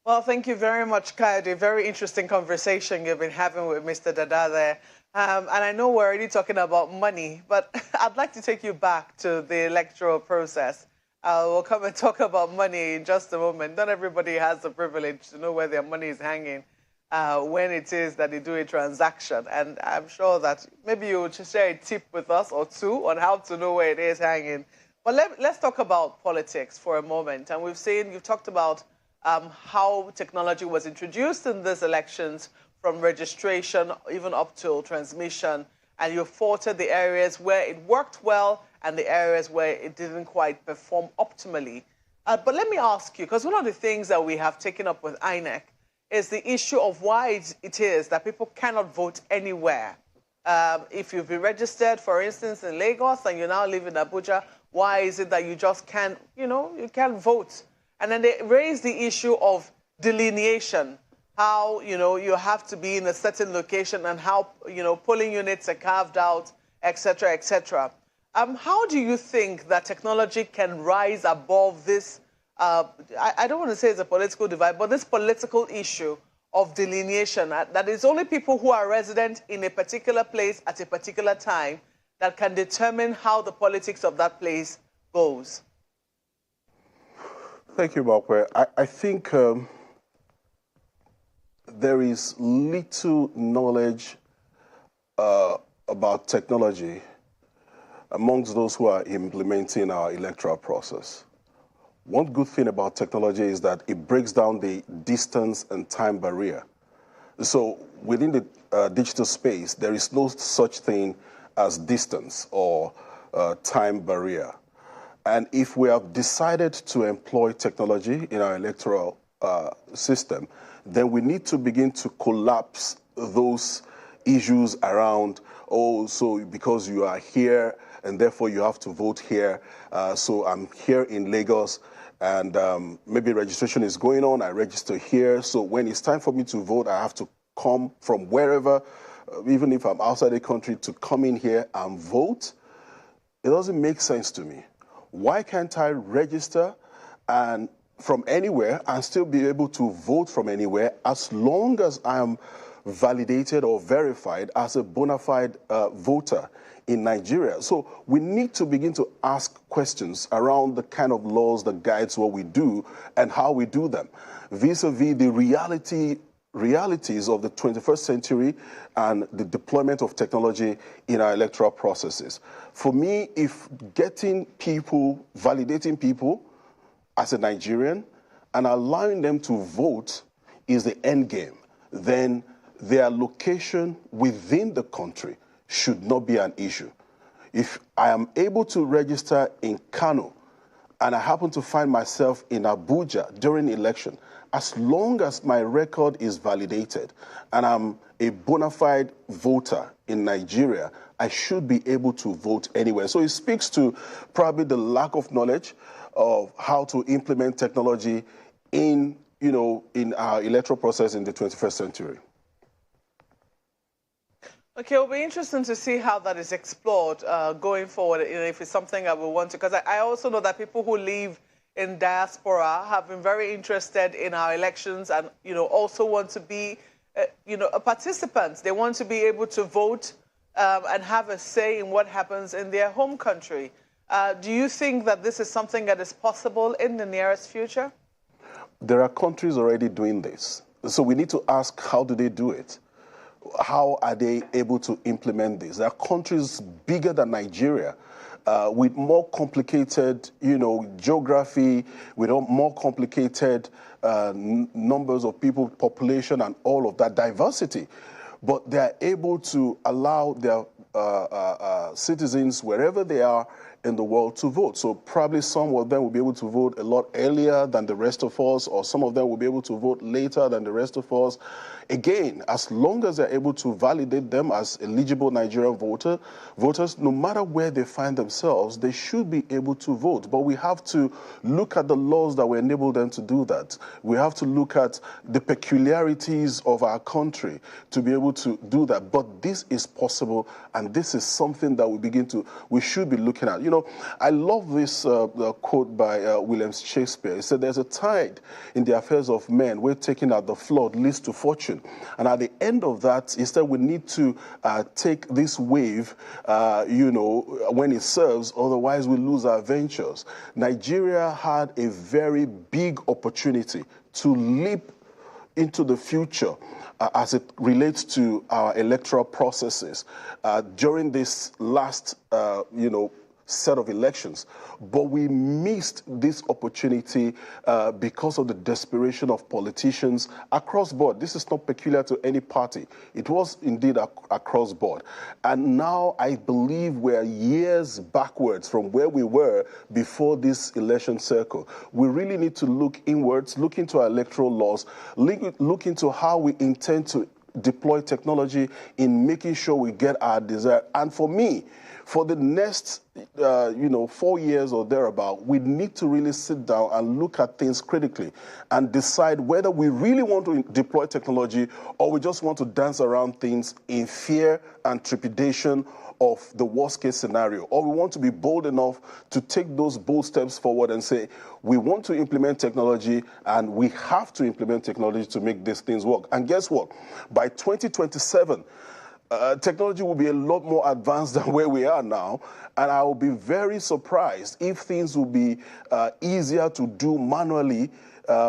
Well, thank you very much, Kayode. Very interesting conversation you've been having with Mr. Dada there. And I know we're already talking about money, but I'd like to take you back to the electoral process. We'll come and talk about money in just a moment. Not everybody has the privilege to know where their money is hanging when it is that they do a transaction. And I'm sure that maybe you would share a tip with us or two on how to know where it is hanging. But let's talk about politics for a moment. And you've talked about how technology was introduced in these elections, from registration even up to transmission, and you faulted the areas where it worked well and the areas where it didn't quite perform optimally. But let me ask you, because one of the things that we have taken up with INEC is the issue of why it is that people cannot vote anywhere. If you've been registered, for instance, in Lagos and you now live in Abuja, why is it that you just can't, you can't vote? And then they raise the issue of delineation, how, you have to be in a certain location and how, polling units are carved out, et cetera, et cetera. How do you think that technology can rise above this, I don't want to say it's a political divide, but this political issue of delineation, that it's only people who are resident in a particular place at a particular time that can determine how the politics of that place goes? Thank you, Markway. I think there is little knowledge about technology amongst those who are implementing our electoral process. One good thing about technology is that it breaks down the distance and time barrier. So within the digital space, there is no such thing as distance or time barrier. And if we have decided to employ technology in our electoral system, then we need to begin to collapse those issues around, so because you are here and therefore you have to vote here, so I'm here in Lagos and maybe registration is going on, I register here, so when it's time for me to vote, I have to come from wherever, even if I'm outside the country, to come in here and vote. It doesn't make sense to me. Why can't I register and from anywhere and still be able to vote from anywhere as long as I am validated or verified as a bona fide voter in Nigeria? So we need to begin to ask questions around the kind of laws that guides what we do and how we do them, vis-a-vis the realities of the 21st century and the deployment of technology in our electoral processes. For me, if getting people, validating people as a Nigerian and allowing them to vote is the end game, then their location within the country should not be an issue. If I am able to register in Kano and I happen to find myself in Abuja during the election, as long as my record is validated and I'm a bona fide voter in Nigeria, I should be able to vote anywhere. So it speaks to probably the lack of knowledge of how to implement technology in our electoral process in the 21st century. Okay, it'll be interesting to see how that is explored going forward, if it's something I will want to, because I also know that people who live in diaspora have been very interested in our elections and, also want to be, participants. They want to be able to vote and have a say in what happens in their home country. Do you think that this is something that is possible in the nearest future? There are countries already doing this. So we need to ask, how do they do it? How are they able to implement this? There are countries bigger than Nigeria, with more complicated, geography, with more complicated numbers of people, population, and all of that diversity. But they are able to allow their citizens, wherever they are in the world, to vote. So probably some of them will be able to vote a lot earlier than the rest of us, or some of them will be able to vote later than the rest of us. Again, as long as they're able to validate them as eligible Nigerian voters, no matter where they find themselves, they should be able to vote. But we have to look at the laws that will enable them to do that. We have to look at the peculiarities of our country to be able to do that. But this is possible, and this is something that we should be looking at. I love this quote by William Shakespeare. He said, "There's a tide in the affairs of men where taking out the flood leads to fortune. And at the end of that, he said we need to take this wave, when it serves, otherwise we lose our ventures." Nigeria had a very big opportunity to leap into the future as it relates to our electoral processes during this last, set of elections. But we missed this opportunity because of the desperation of politicians across board. This is not peculiar to any party. It was indeed across board. And now I believe we're years backwards from where we were before this election cycle. We really need to look inwards, look into our electoral laws, look into how we intend to deploy technology in making sure we get our desire. And for me, for the next, 4 years or thereabout, we need to really sit down and look at things critically and decide whether we really want to deploy technology or we just want to dance around things in fear and trepidation of the worst case scenario, or we want to be bold enough to take those bold steps forward and say, we want to implement technology and we have to implement technology to make these things work. And guess what? By 2027, technology will be a lot more advanced than where we are now, and I will be very surprised if things will be easier to do manually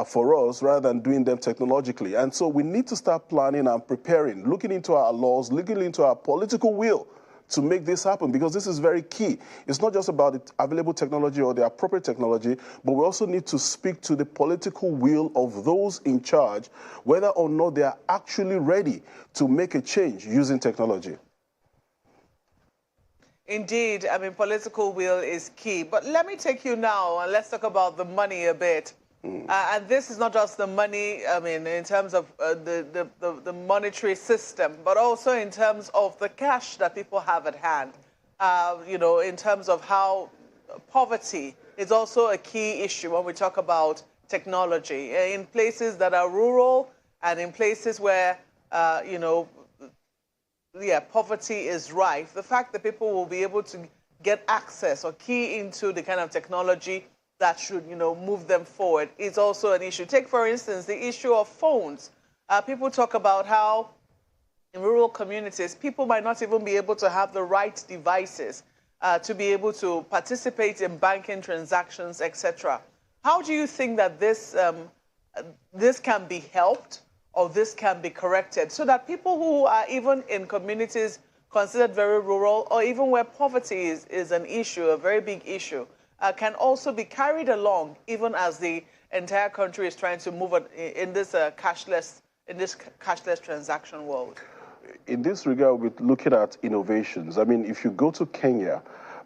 for us rather than doing them technologically. And so we need to start planning and preparing, looking into our laws, looking into our political will to make this happen, because this is very key. It's not just about the available technology or the appropriate technology, but we also need to speak to the political will of those in charge, whether or not they are actually ready to make a change using technology. Indeed, political will is key. But let me take you now and let's talk about the money a bit. And this is not just the money, in terms of the monetary system, but also in terms of the cash that people have at hand. In terms of how poverty is also a key issue when we talk about technology. In places that are rural and in places where, poverty is rife, the fact that people will be able to get access or key into the kind of technology that should, move them forward is also an issue. Take, for instance, the issue of phones. People talk about how in rural communities, people might not even be able to have the right devices to be able to participate in banking transactions, etc. How do you think that this can be helped or this can be corrected so that people who are even in communities considered very rural or even where poverty is an issue, a very big issue, can also be carried along, even as the entire country is trying to move in this cashless transaction world? In this regard, we're looking at innovations. If you go to Kenya,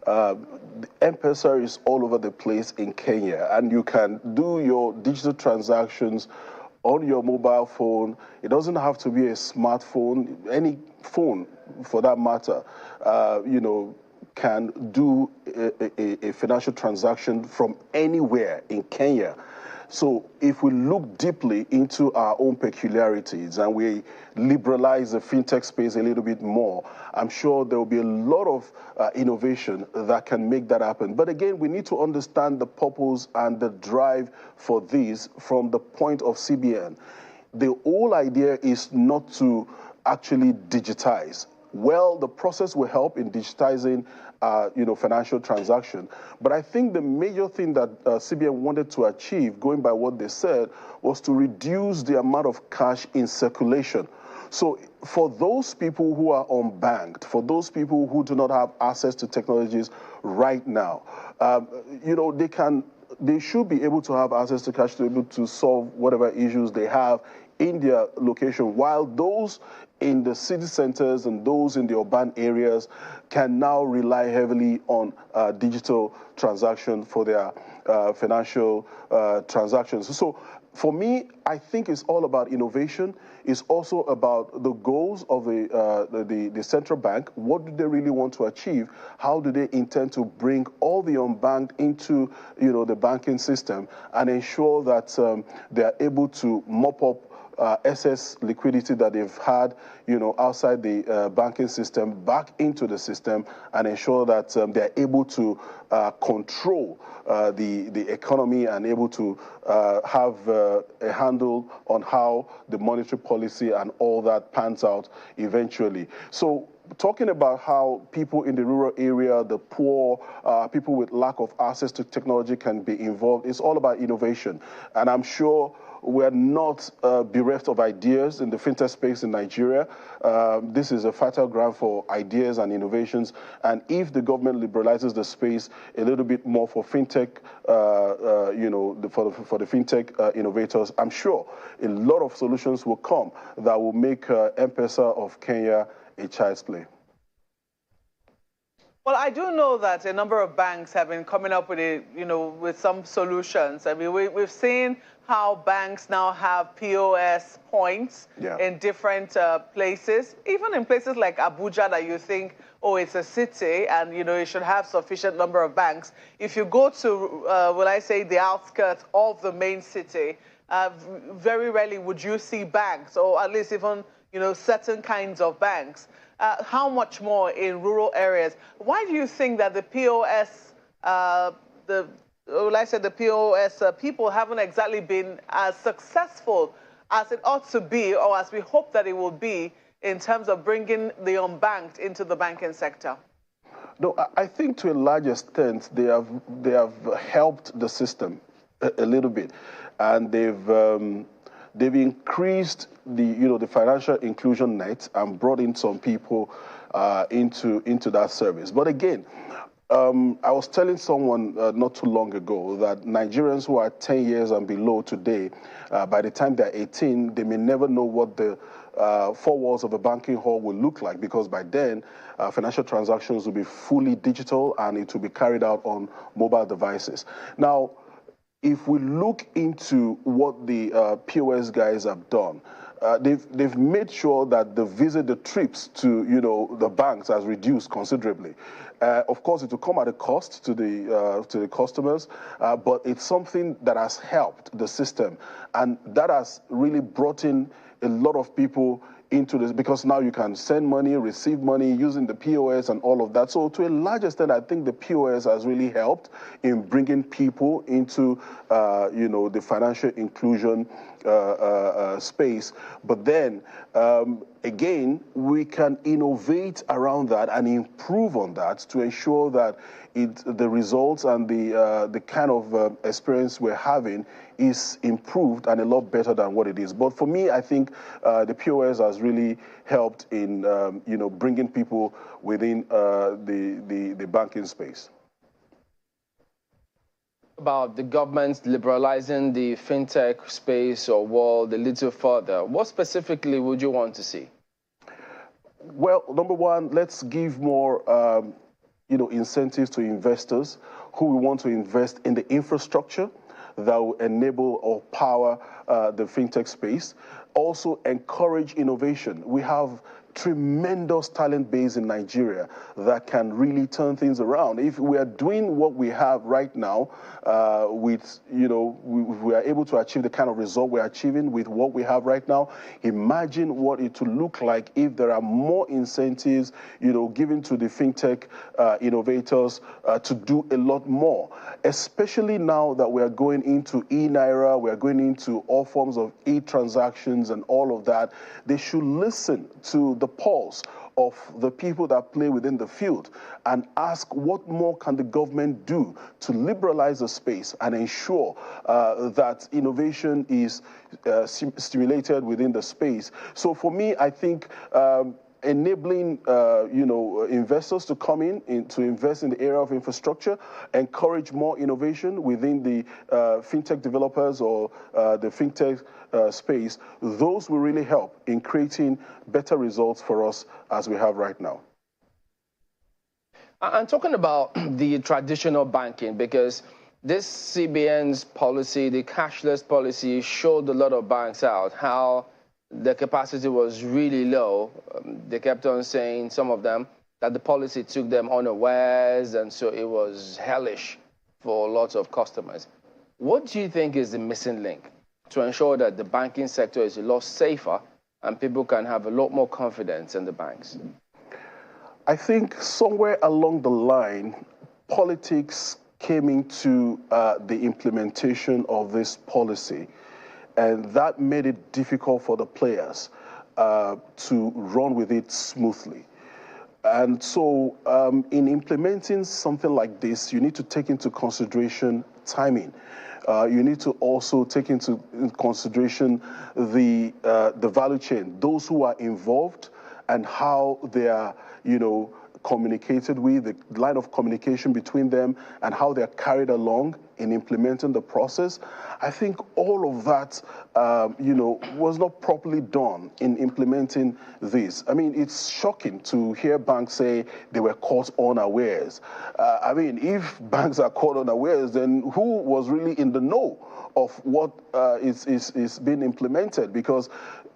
M-Pesa is all over the place in Kenya, and you can do your digital transactions on your mobile phone. It doesn't have to be a smartphone. Any phone, for that matter, can do a financial transaction from anywhere in Kenya. So if we look deeply into our own peculiarities and we liberalize the fintech space a little bit more, I'm sure there will be a lot of innovation that can make that happen. But again, we need to understand the purpose and the drive for this from the point of CBN. The whole idea is not to actually digitize. Well, the process will help in digitizing financial transaction. But I think the major thing that CBN wanted to achieve, going by what they said, was to reduce the amount of cash in circulation. So for those people who are unbanked, for those people who do not have access to technologies right now, they should be able to have access to cash to be able to solve whatever issues they have in their location, while those in the city centers and those in the urban areas can now rely heavily on digital transaction for their financial transactions. So for me, I think it's all about innovation. It's also about the goals of the central bank. What do they really want to achieve? How do they intend to bring all the unbanked into the banking system and ensure that they are able to mop up excess liquidity that they've had, outside the banking system back into the system, and ensure that they're able to control the economy and able to have a handle on how the monetary policy and all that pans out eventually. So talking about how people in the rural area, the poor, people with lack of access to technology can be involved, it's all about innovation. And I'm sure we're not bereft of ideas in the fintech space in Nigeria. This is a fertile ground for ideas and innovations. And if the government liberalizes the space a little bit more for fintech, for the fintech innovators, I'm sure a lot of solutions will come that will make M-Pesa of Kenya a child's play. Well, I do know that a number of banks have been coming up with with some solutions. I mean, we've seen how banks now have POS points in different places, even in places like Abuja that you think, oh, it's a city and, it should have sufficient number of banks. If you go to, the outskirts of the main city, very rarely would you see banks, or at least even, certain kinds of banks. How much more in rural areas? Why do you think that the POS, the POS people haven't exactly been as successful as it ought to be, or as we hope that it will be, in terms of bringing the unbanked into the banking sector? No, I think to a large extent they have helped the system a little bit, and they've increased the financial inclusion net and brought in some people into that service. But again, I was telling someone not too long ago that Nigerians who are 10 years and below today, by the time they're 18, they may never know what the four walls of a banking hall will look like, because by then financial transactions will be fully digital and it will be carried out on mobile devices. Now, if we look into what the POS guys have done, they've made sure that the trips to the banks has reduced considerably. Of course, it will come at a cost to the customers, but it's something that has helped the system, and that has really brought in a lot of people into this, because now you can send money, receive money using the POS and all of that. So to a large extent, I think the POS has really helped in bringing people into, the financial inclusion space. But then, again, we can innovate around that and improve on that to ensure that the results and the kind of experience we're having is improved and a lot better than what it is. But for me, I think the POS has really helped in bringing people within the banking space. About the government liberalizing the fintech space or world a little further, what specifically would you want to see? Well, number one, let's give more incentives to investors who want to invest in the infrastructure that will enable or power the fintech space. Also encourage innovation. We have tremendous talent base in Nigeria that can really turn things around. If we are doing what we have right now, we are able to achieve the kind of result we're achieving with what we have right now. Imagine what it would look like if there are more incentives, given to the fintech innovators to do a lot more, especially now that we are going into e-Naira, we are going into all forms of e-transactions and all of that. They should listen to the the pulse of the people that play within the field and ask what more can the government do to liberalize the space and ensure that innovation is stimulated within the space. So for me, I think enabling investors to come in to invest in the area of infrastructure, encourage more innovation within the fintech developers or the fintech space, those will really help in creating better results for us as we have right now. I'm talking about the traditional banking, because this CBN's policy, the cashless policy, showed a lot of banks out how the capacity was really low. They kept on saying, some of them, that the policy took them unawares, and so it was hellish for lots of customers. What do you think is the missing link to ensure that the banking sector is a lot safer and people can have a lot more confidence in the banks? I think somewhere along the line, politics came into the implementation of this policy, and that made it difficult for the players to run with it smoothly. And so in implementing something like this, you need to take into consideration timing. You need to also take into consideration the value chain, those who are involved and how they are, communicated with, the line of communication between them, and how they're carried along in implementing the process. I think all of that, was not properly done in implementing this. I mean, it's shocking to hear banks say they were caught unawares. If banks are caught unawares, then who was really in the know of what is being implemented? Because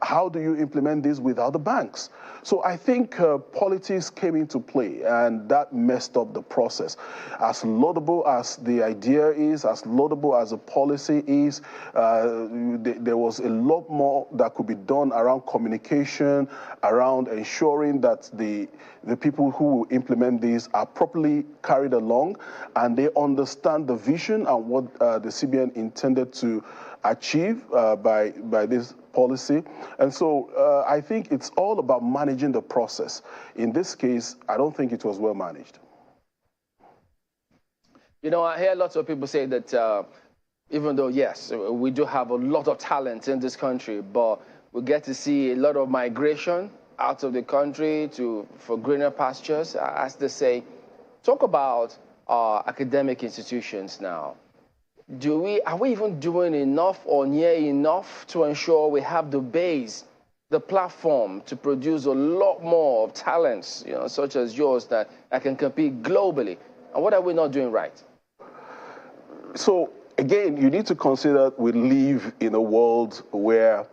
how do you implement this without the banks? So I think politics came into play, and that messed up the process. As laudable as the idea is, as laudable as the policy is, there was a lot more that could be done around communication, around ensuring that the people who will implement these are properly carried along, and they understand the vision and what the CBN intended to achieve by this policy. And so I think it's all about managing the process. In this case, I don't think it was well managed. I hear lots of people say that even though, yes, we do have a lot of talent in this country, but we get to see a lot of migration out of the country for greener pastures, as they say. Talk about our academic institutions now. Are we even doing enough or near enough to ensure we have the base, the platform to produce a lot more of talents, such as yours that can compete globally? And what are we not doing right? So again, you need to consider we live in a world where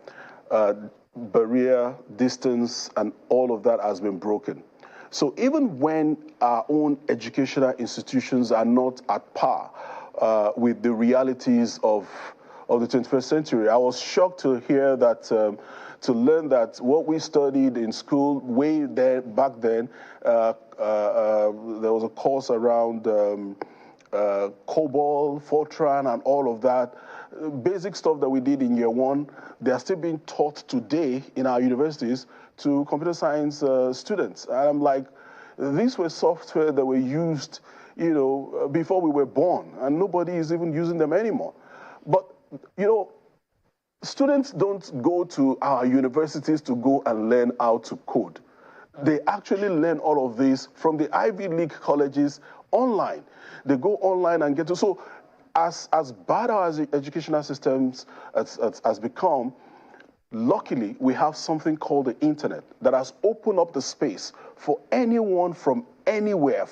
barrier, distance, and all of that has been broken. So even when our own educational institutions are not at par with the realities of the 21st century, I was shocked to hear that, to learn that what we studied in school way there back then, there was a course around COBOL, Fortran, and all of that. Basic stuff that we did in year one, they are still being taught today in our universities to computer science students. And I'm like, these were software that were used before we were born, and nobody is even using them anymore. But, students don't go to our universities to go and learn how to code. They actually learn all of this from the Ivy League colleges online. They go online and get to, so as bad as the educational systems has become, luckily, we have something called the internet that has opened up the space for anyone from anywhere,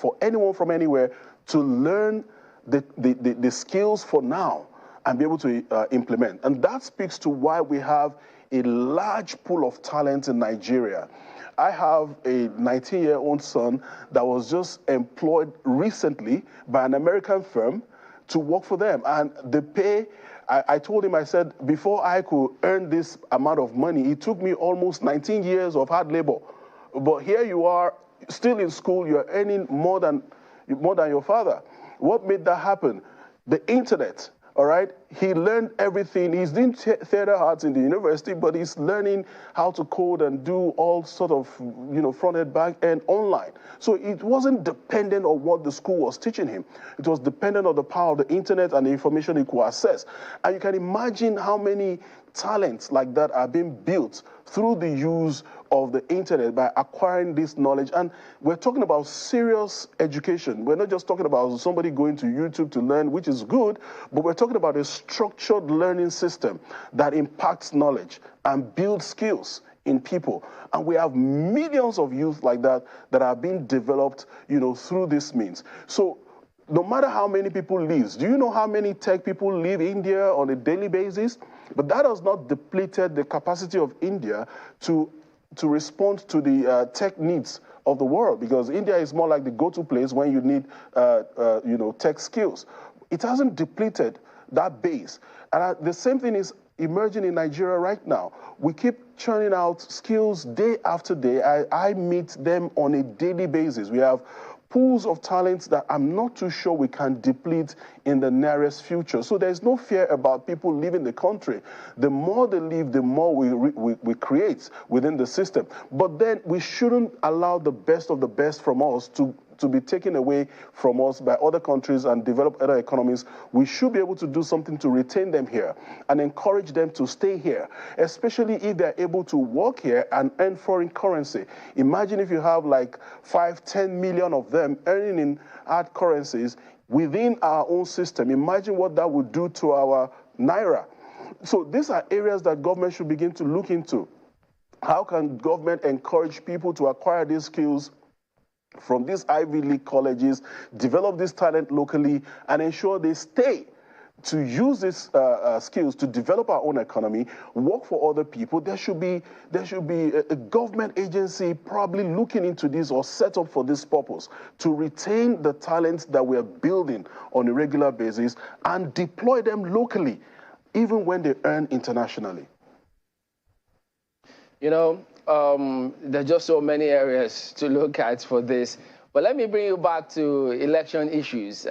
to learn the skills for now and be able to implement. And that speaks to why we have a large pool of talent in Nigeria. I have a 19-year-old son that was just employed recently by an American firm to work for them. And the pay, I told him, I said, before I could earn this amount of money, it took me almost 19 years of hard labor. But here you are, still in school, you're earning more than your father. What made that happen? The internet. All right, he learned everything. He's doing theater arts in the university, but he's learning how to code and do all sort of, front end, back end, online. So it wasn't dependent on what the school was teaching him. It was dependent on the power of the internet and the information he could access. And you can imagine how many talents like that are being built through the use of the internet by acquiring this knowledge. And we're talking about serious education. We're not just talking about somebody going to YouTube to learn, which is good, but we're talking about a structured learning system that impacts knowledge and builds skills in people. And we have millions of youth like that that are being developed, through this means. So no matter how many people leave, do you know how many tech people leave India on a daily basis? But that has not depleted the capacity of India to respond to the tech needs of the world, because India is more like the go-to place when you need, tech skills. It hasn't depleted that base. And the same thing is emerging in Nigeria right now. We keep churning out skills day after day. I meet them on a daily basis. We have pools of talents that I'm not too sure we can deplete in the nearest future. So there's no fear about people leaving the country. The more they leave, the more we create within the system. But then we shouldn't allow the best of the best from us to be taken away from us by other countries and develop other economies. We should be able to do something to retain them here and encourage them to stay here, especially if they're able to work here and earn foreign currency. Imagine if you have like 5-10 million of them earning in hard currencies within our own system. Imagine what that would do to our naira. So these are areas that government should begin to look into. How can government encourage people to acquire these skills from these Ivy League colleges, develop this talent locally, and ensure they stay to use these skills to develop our own economy, work for other people? There should be a government agency probably looking into this or set up for this purpose to retain the talents that we are building on a regular basis and deploy them locally, even when they earn internationally. There's just so many areas to look at for this. But let me bring you back to election issues.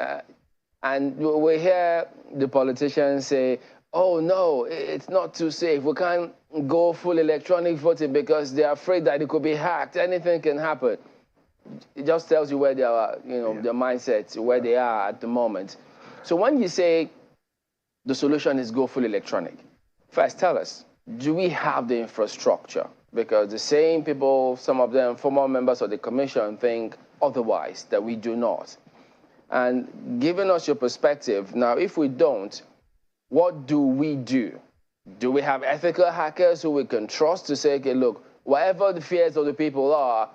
And we hear the politicians say, oh, no, it's not too safe. We can't go full electronic voting because they're afraid that it could be hacked. Anything can happen. It just tells you where they are, their mindsets, where they are at the moment. So when you say the solution is go full electronic, first tell us, do we have the infrastructure? Because the same people, some of them former members of the commission, think otherwise, that we do not. And giving us your perspective, now if we don't, what do we do? Do we have ethical hackers who we can trust to say, okay, look, whatever the fears of the people are,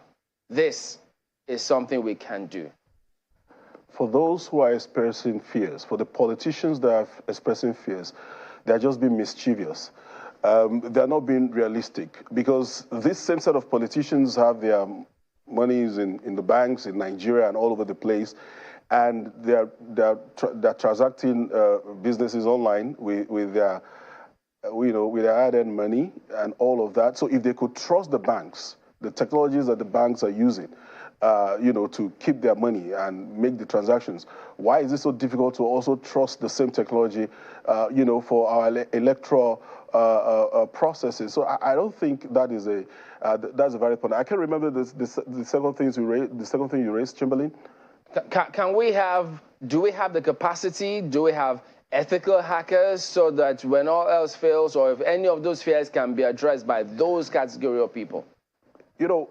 this is something we can do? For those who are expressing fears, for the politicians that are expressing fears, they're just being mischievous. They're not being realistic, because this same set of politicians have their monies in the banks in Nigeria and all over the place, and they're transacting businesses online with their hard-earned money and all of that. So if they could trust the banks, the technologies that the banks are using, to keep their money and make the transactions, why is it so difficult to also trust the same technology, for our electoral processes? So I don't think that is that's a valid point. I can remember the second thing you raised. The second thing you raised, Chamberlain. Do we have the capacity? Do we have ethical hackers so that when all else fails, or if any of those fears can be addressed by those category of people?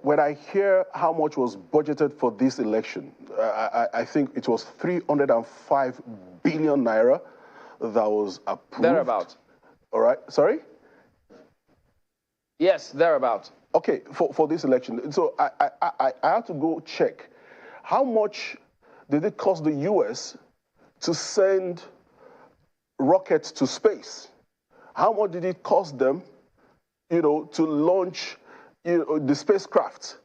When I hear how much was budgeted for this election, I think it was 305 billion naira that was approved. Thereabout. All right. Sorry? Yes, thereabout. Okay, for this election. So I had to go check. How much did it cost the U.S. to send rockets to space? How much did it cost them, to launch the spacecraft,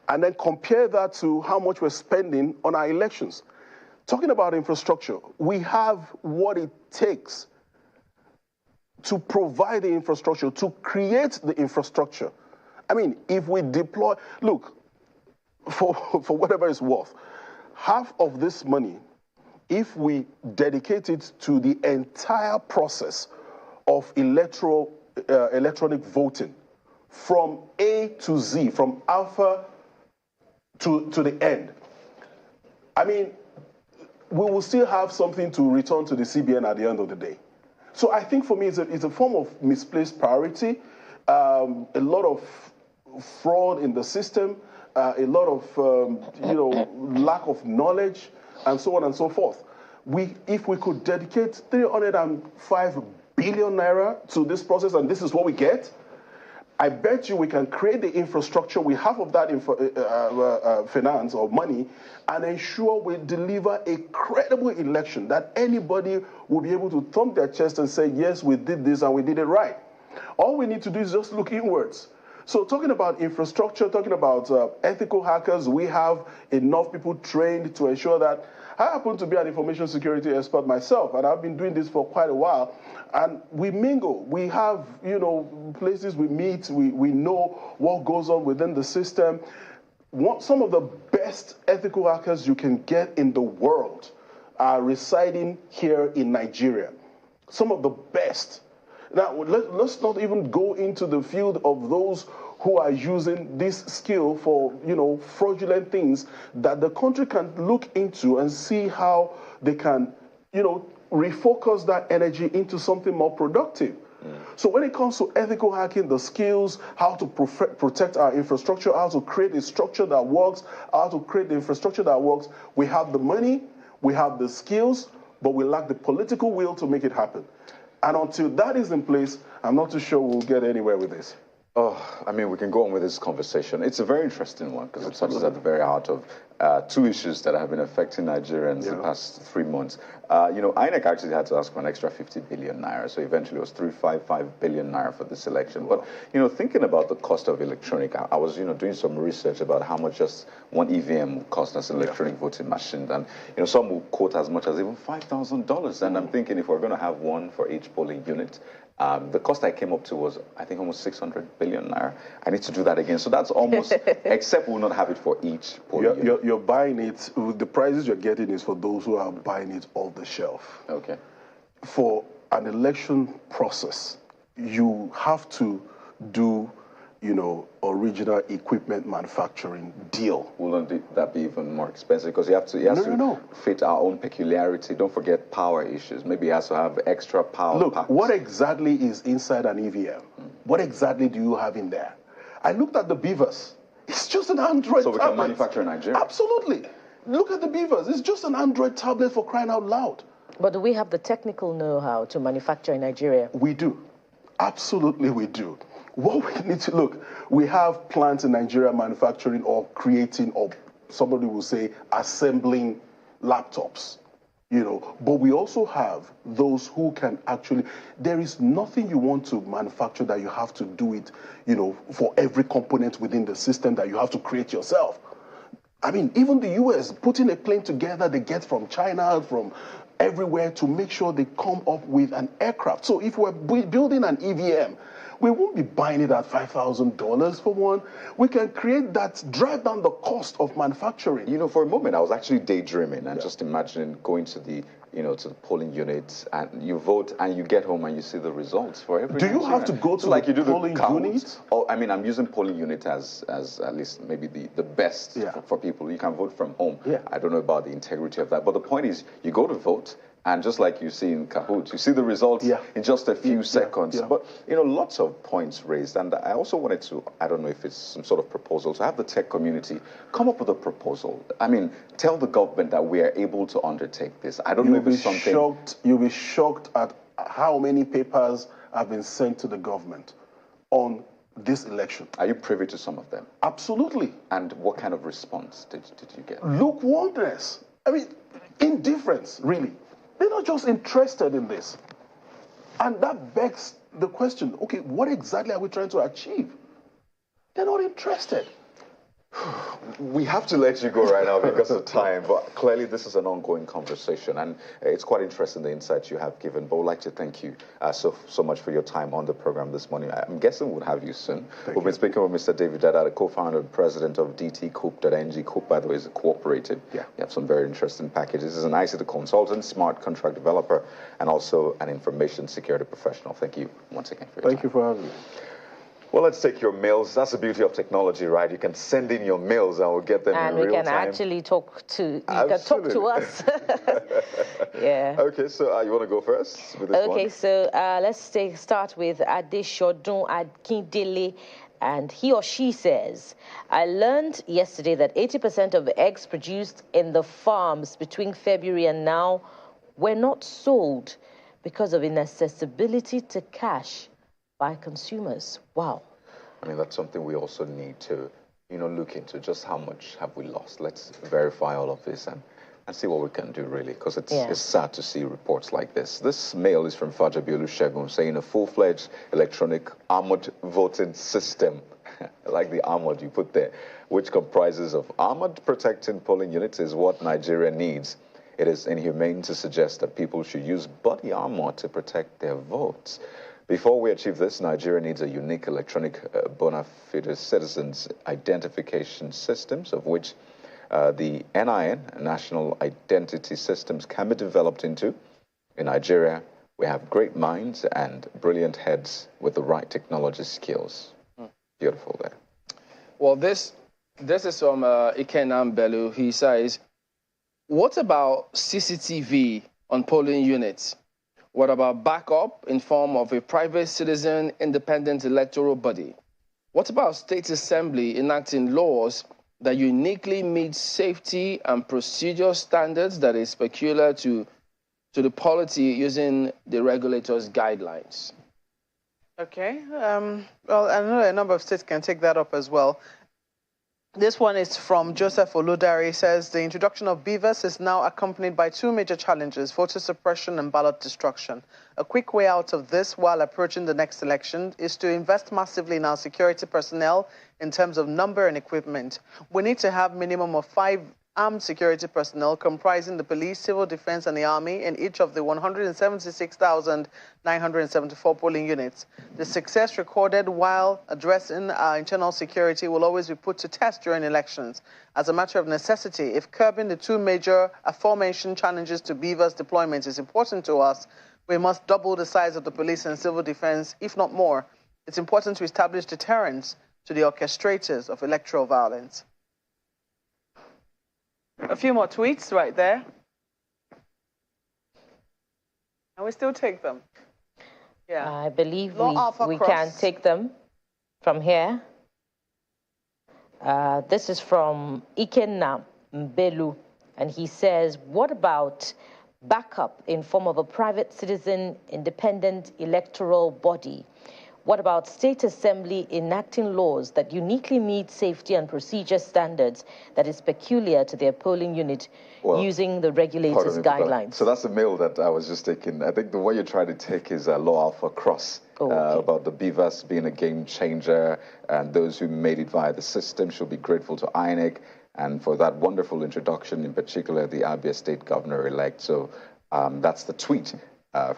and then compare that to how much we're spending on our elections? Talking about infrastructure, we have what it takes to provide the infrastructure, to create the infrastructure. I mean, if we deploy, look, for whatever it's worth, half of this money if we dedicate it to the entire process of electronic voting, from A to Z, from alpha to the end, I mean, we will still have something to return to the CBN at the end of the day. So I think for me, it's a form of misplaced priority, a lot of fraud in the system, a lot of lack of knowledge, and so on and so forth. If we could dedicate 305 billion naira to this process, and this is what we get, I bet you we can create the infrastructure, we have of that finance or money, and ensure we deliver a credible election that anybody will be able to thump their chest and say, yes, we did this and we did it right. All we need to do is just look inwards. So talking about infrastructure, talking about ethical hackers, we have enough people trained to ensure that. I happen to be an information security expert myself, and I've been doing this for quite a while. And we mingle. We have, places we meet. We know what goes on within the system. Some of the best ethical hackers you can get in the world are residing here in Nigeria. Some of the best. Now, let's not even go into the field of those who are using this skill for, fraudulent things that the country can look into and see how they can, refocus that energy into something more productive. So when it comes to ethical hacking, the skills, how to protect our infrastructure, how to create a structure that works, how to create the infrastructure that works, we have the money, we have the skills, but we lack the political will to make it happen. And until that is in place, I'm not too sure we'll get anywhere with this. Oh, I mean, we can go on with this conversation. It's a very interesting one because it touches at the very heart of two issues that have been affecting Nigerians the past 3 months. INEC actually had to ask for an extra 50 billion naira, so eventually it was 355 billion naira for this election. But, thinking about the cost of electronic, I was, doing some research about how much just one EVM would cost as an electronic voting machine. And, some will quote as much as even $5,000. And I'm thinking if we're going to have one for each polling unit, the cost I came up to was, I think, almost 600 billion naira. I need to do that again. So that's almost, except we'll not have it for each polling unit. You're buying it, the prices you're getting is for those who are buying it off the shelf. Okay. For an election process, you have to do, original equipment manufacturing deal. Wouldn't that be even more expensive? Because you have to fit our own peculiarity. Don't forget power issues. Maybe it has to have extra power. Look, packs. What exactly is inside an EVM? What exactly do you have in there? I looked at the beavers. It's just an Android tablet. So we can manufacture in Nigeria? Absolutely. Look at the beavers. It's just an Android tablet, for crying out loud. But do we have the technical know-how to manufacture in Nigeria? We do. Absolutely, we do. What we need to look, we have plants in Nigeria manufacturing or creating, or somebody will say assembling laptops, but we also have those who can actually, there is nothing you want to manufacture that you have to do it, for every component within the system that you have to create yourself. I mean, even the US putting a plane together, they get from China, from everywhere to make sure they come up with an aircraft. So if we're building an EVM, we won't be buying it at $5,000 for one. We can create that, drive down the cost of manufacturing. For a moment, I was actually daydreaming and just imagining going to the, to the polling units and you vote and you get home and you see the results for every. Do you have to go to the polling unit? Oh, I mean, I'm using polling unit as at least maybe the best for people. You can vote from home. Yeah. I don't know about the integrity of that, but the point is, you go to vote. And just like you see in Kahoot, you see the results in just a few seconds. Yeah. But, lots of points raised. And I also wanted to, I don't know if it's some sort of proposal, to have the tech community come up with a proposal. I mean, tell the government that we are able to undertake this. I don't know if it's something... You'll be shocked at how many papers have been sent to the government on this election. Are you privy to some of them? Absolutely. And what kind of response did you get? Lukewarmness. I mean, indifference, really. They're not just interested in this. And that begs the question, okay, what exactly are we trying to achieve? They're not interested. We have to let you go right now because of time, but clearly this is an ongoing conversation, and it's quite interesting the insights you have given. But we'd like to thank you so much for your time on the program this morning. I'm guessing we'll have you soon. We've been speaking with Mr. David Dada, the co-founder and president of DT Coop.ng. Coop, by the way, is a cooperative. Yeah. You have some very interesting packages. He's an ICT consultant, smart contract developer, and also an information security professional. Thank you once again for your time. Thank you for having me. Well, let's take your mails. That's the beauty of technology, right? You can send in your mails and we'll get them in real time. And we can actually talk to, you can talk to us. Yeah. Okay, so you want to go first with this one? Okay, so let's start with Adeshodun Akindele. And he or she says, I learned yesterday that 80% of eggs produced in the farms between February and now were not sold because of inaccessibility to cash by consumers. Wow. I mean, that's something we also need to, look into. Just how much have we lost? Let's verify all of this and see what we can do, really, because it's sad to see reports like this. This mail is from Fajabi Olusegun saying a full-fledged electronic armored voting system, like the armored you put there, which comprises of armored protecting polling units is what Nigeria needs. It is inhumane to suggest that people should use body armor to protect their votes. Before we achieve this, Nigeria needs a unique electronic bona fide citizens identification systems, of which the NIN, National Identity Systems, can be developed into. In Nigeria, we have great minds and brilliant heads with the right technology skills. Beautiful there. Well, this is from Ikenam Bellu. He says, what about CCTV on polling units? What about backup in form of a private citizen independent electoral body? What about state assembly enacting laws that uniquely meet safety and procedure standards that is peculiar to the polity using the regulator's guidelines? Okay. Well, I know a number of states can take that up as well. This one is from Joseph Oludari. He says, the introduction of BVAS is now accompanied by two major challenges, voter suppression and ballot destruction. A quick way out of this while approaching the next election is to invest massively in our security personnel in terms of number and equipment. We need to have minimum of 5 armed security personnel comprising the police, civil defense, and the army in each of the 176,974 polling units. The success recorded while addressing our internal security will always be put to test during elections. As a matter of necessity, if curbing the two major aforementioned challenges to BVAS deployment is important to us, we must double the size of the police and civil defense, if not more. It's important to establish deterrence to the orchestrators of electoral violence. A few more tweets right there. And we still take them. Yeah. I believe we can take them from here. This is from Ikenna Mbelu, and he says, what about backup in form of a private citizen independent electoral body? What about state assembly enacting laws that uniquely meet safety and procedure standards that is peculiar to their polling unit using the regulator's guidelines? So that's the mail that I was just taking. I think the way you're trying to take is Law Alpha Cross about the BVAS being a game changer, and those who made it via the system should be grateful to INEC and for that wonderful introduction, in particular the Abia State governor-elect. So that's the tweet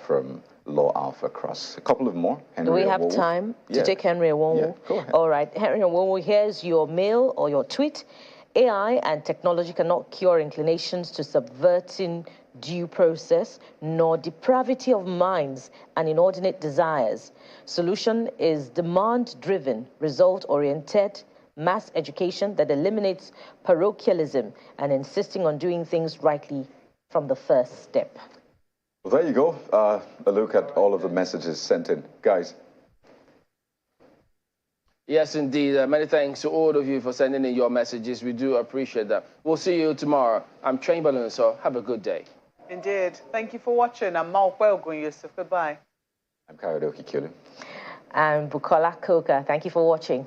from Law Alpha Cross. A couple of more. Do we have time to take Henry Awonwu? Yeah, go ahead. All right, Henry Awonwu, here's your mail or your tweet. AI and technology cannot cure inclinations to subverting due process, nor depravity of minds and inordinate desires. Solution is demand-driven, result-oriented, mass education that eliminates parochialism and insisting on doing things rightly from the first step. Well, there you go. A look at all of the messages sent in. Guys. Yes, indeed. Many thanks to all of you for sending in your messages. We do appreciate that. We'll see you tomorrow. I'm Chamberlain, so have a good day. Indeed. Thank you for watching. I'm Malkwe Ogun Yusuf. Goodbye. I'm Kayode Okikulu. I'm Bukola Koka. Thank you for watching.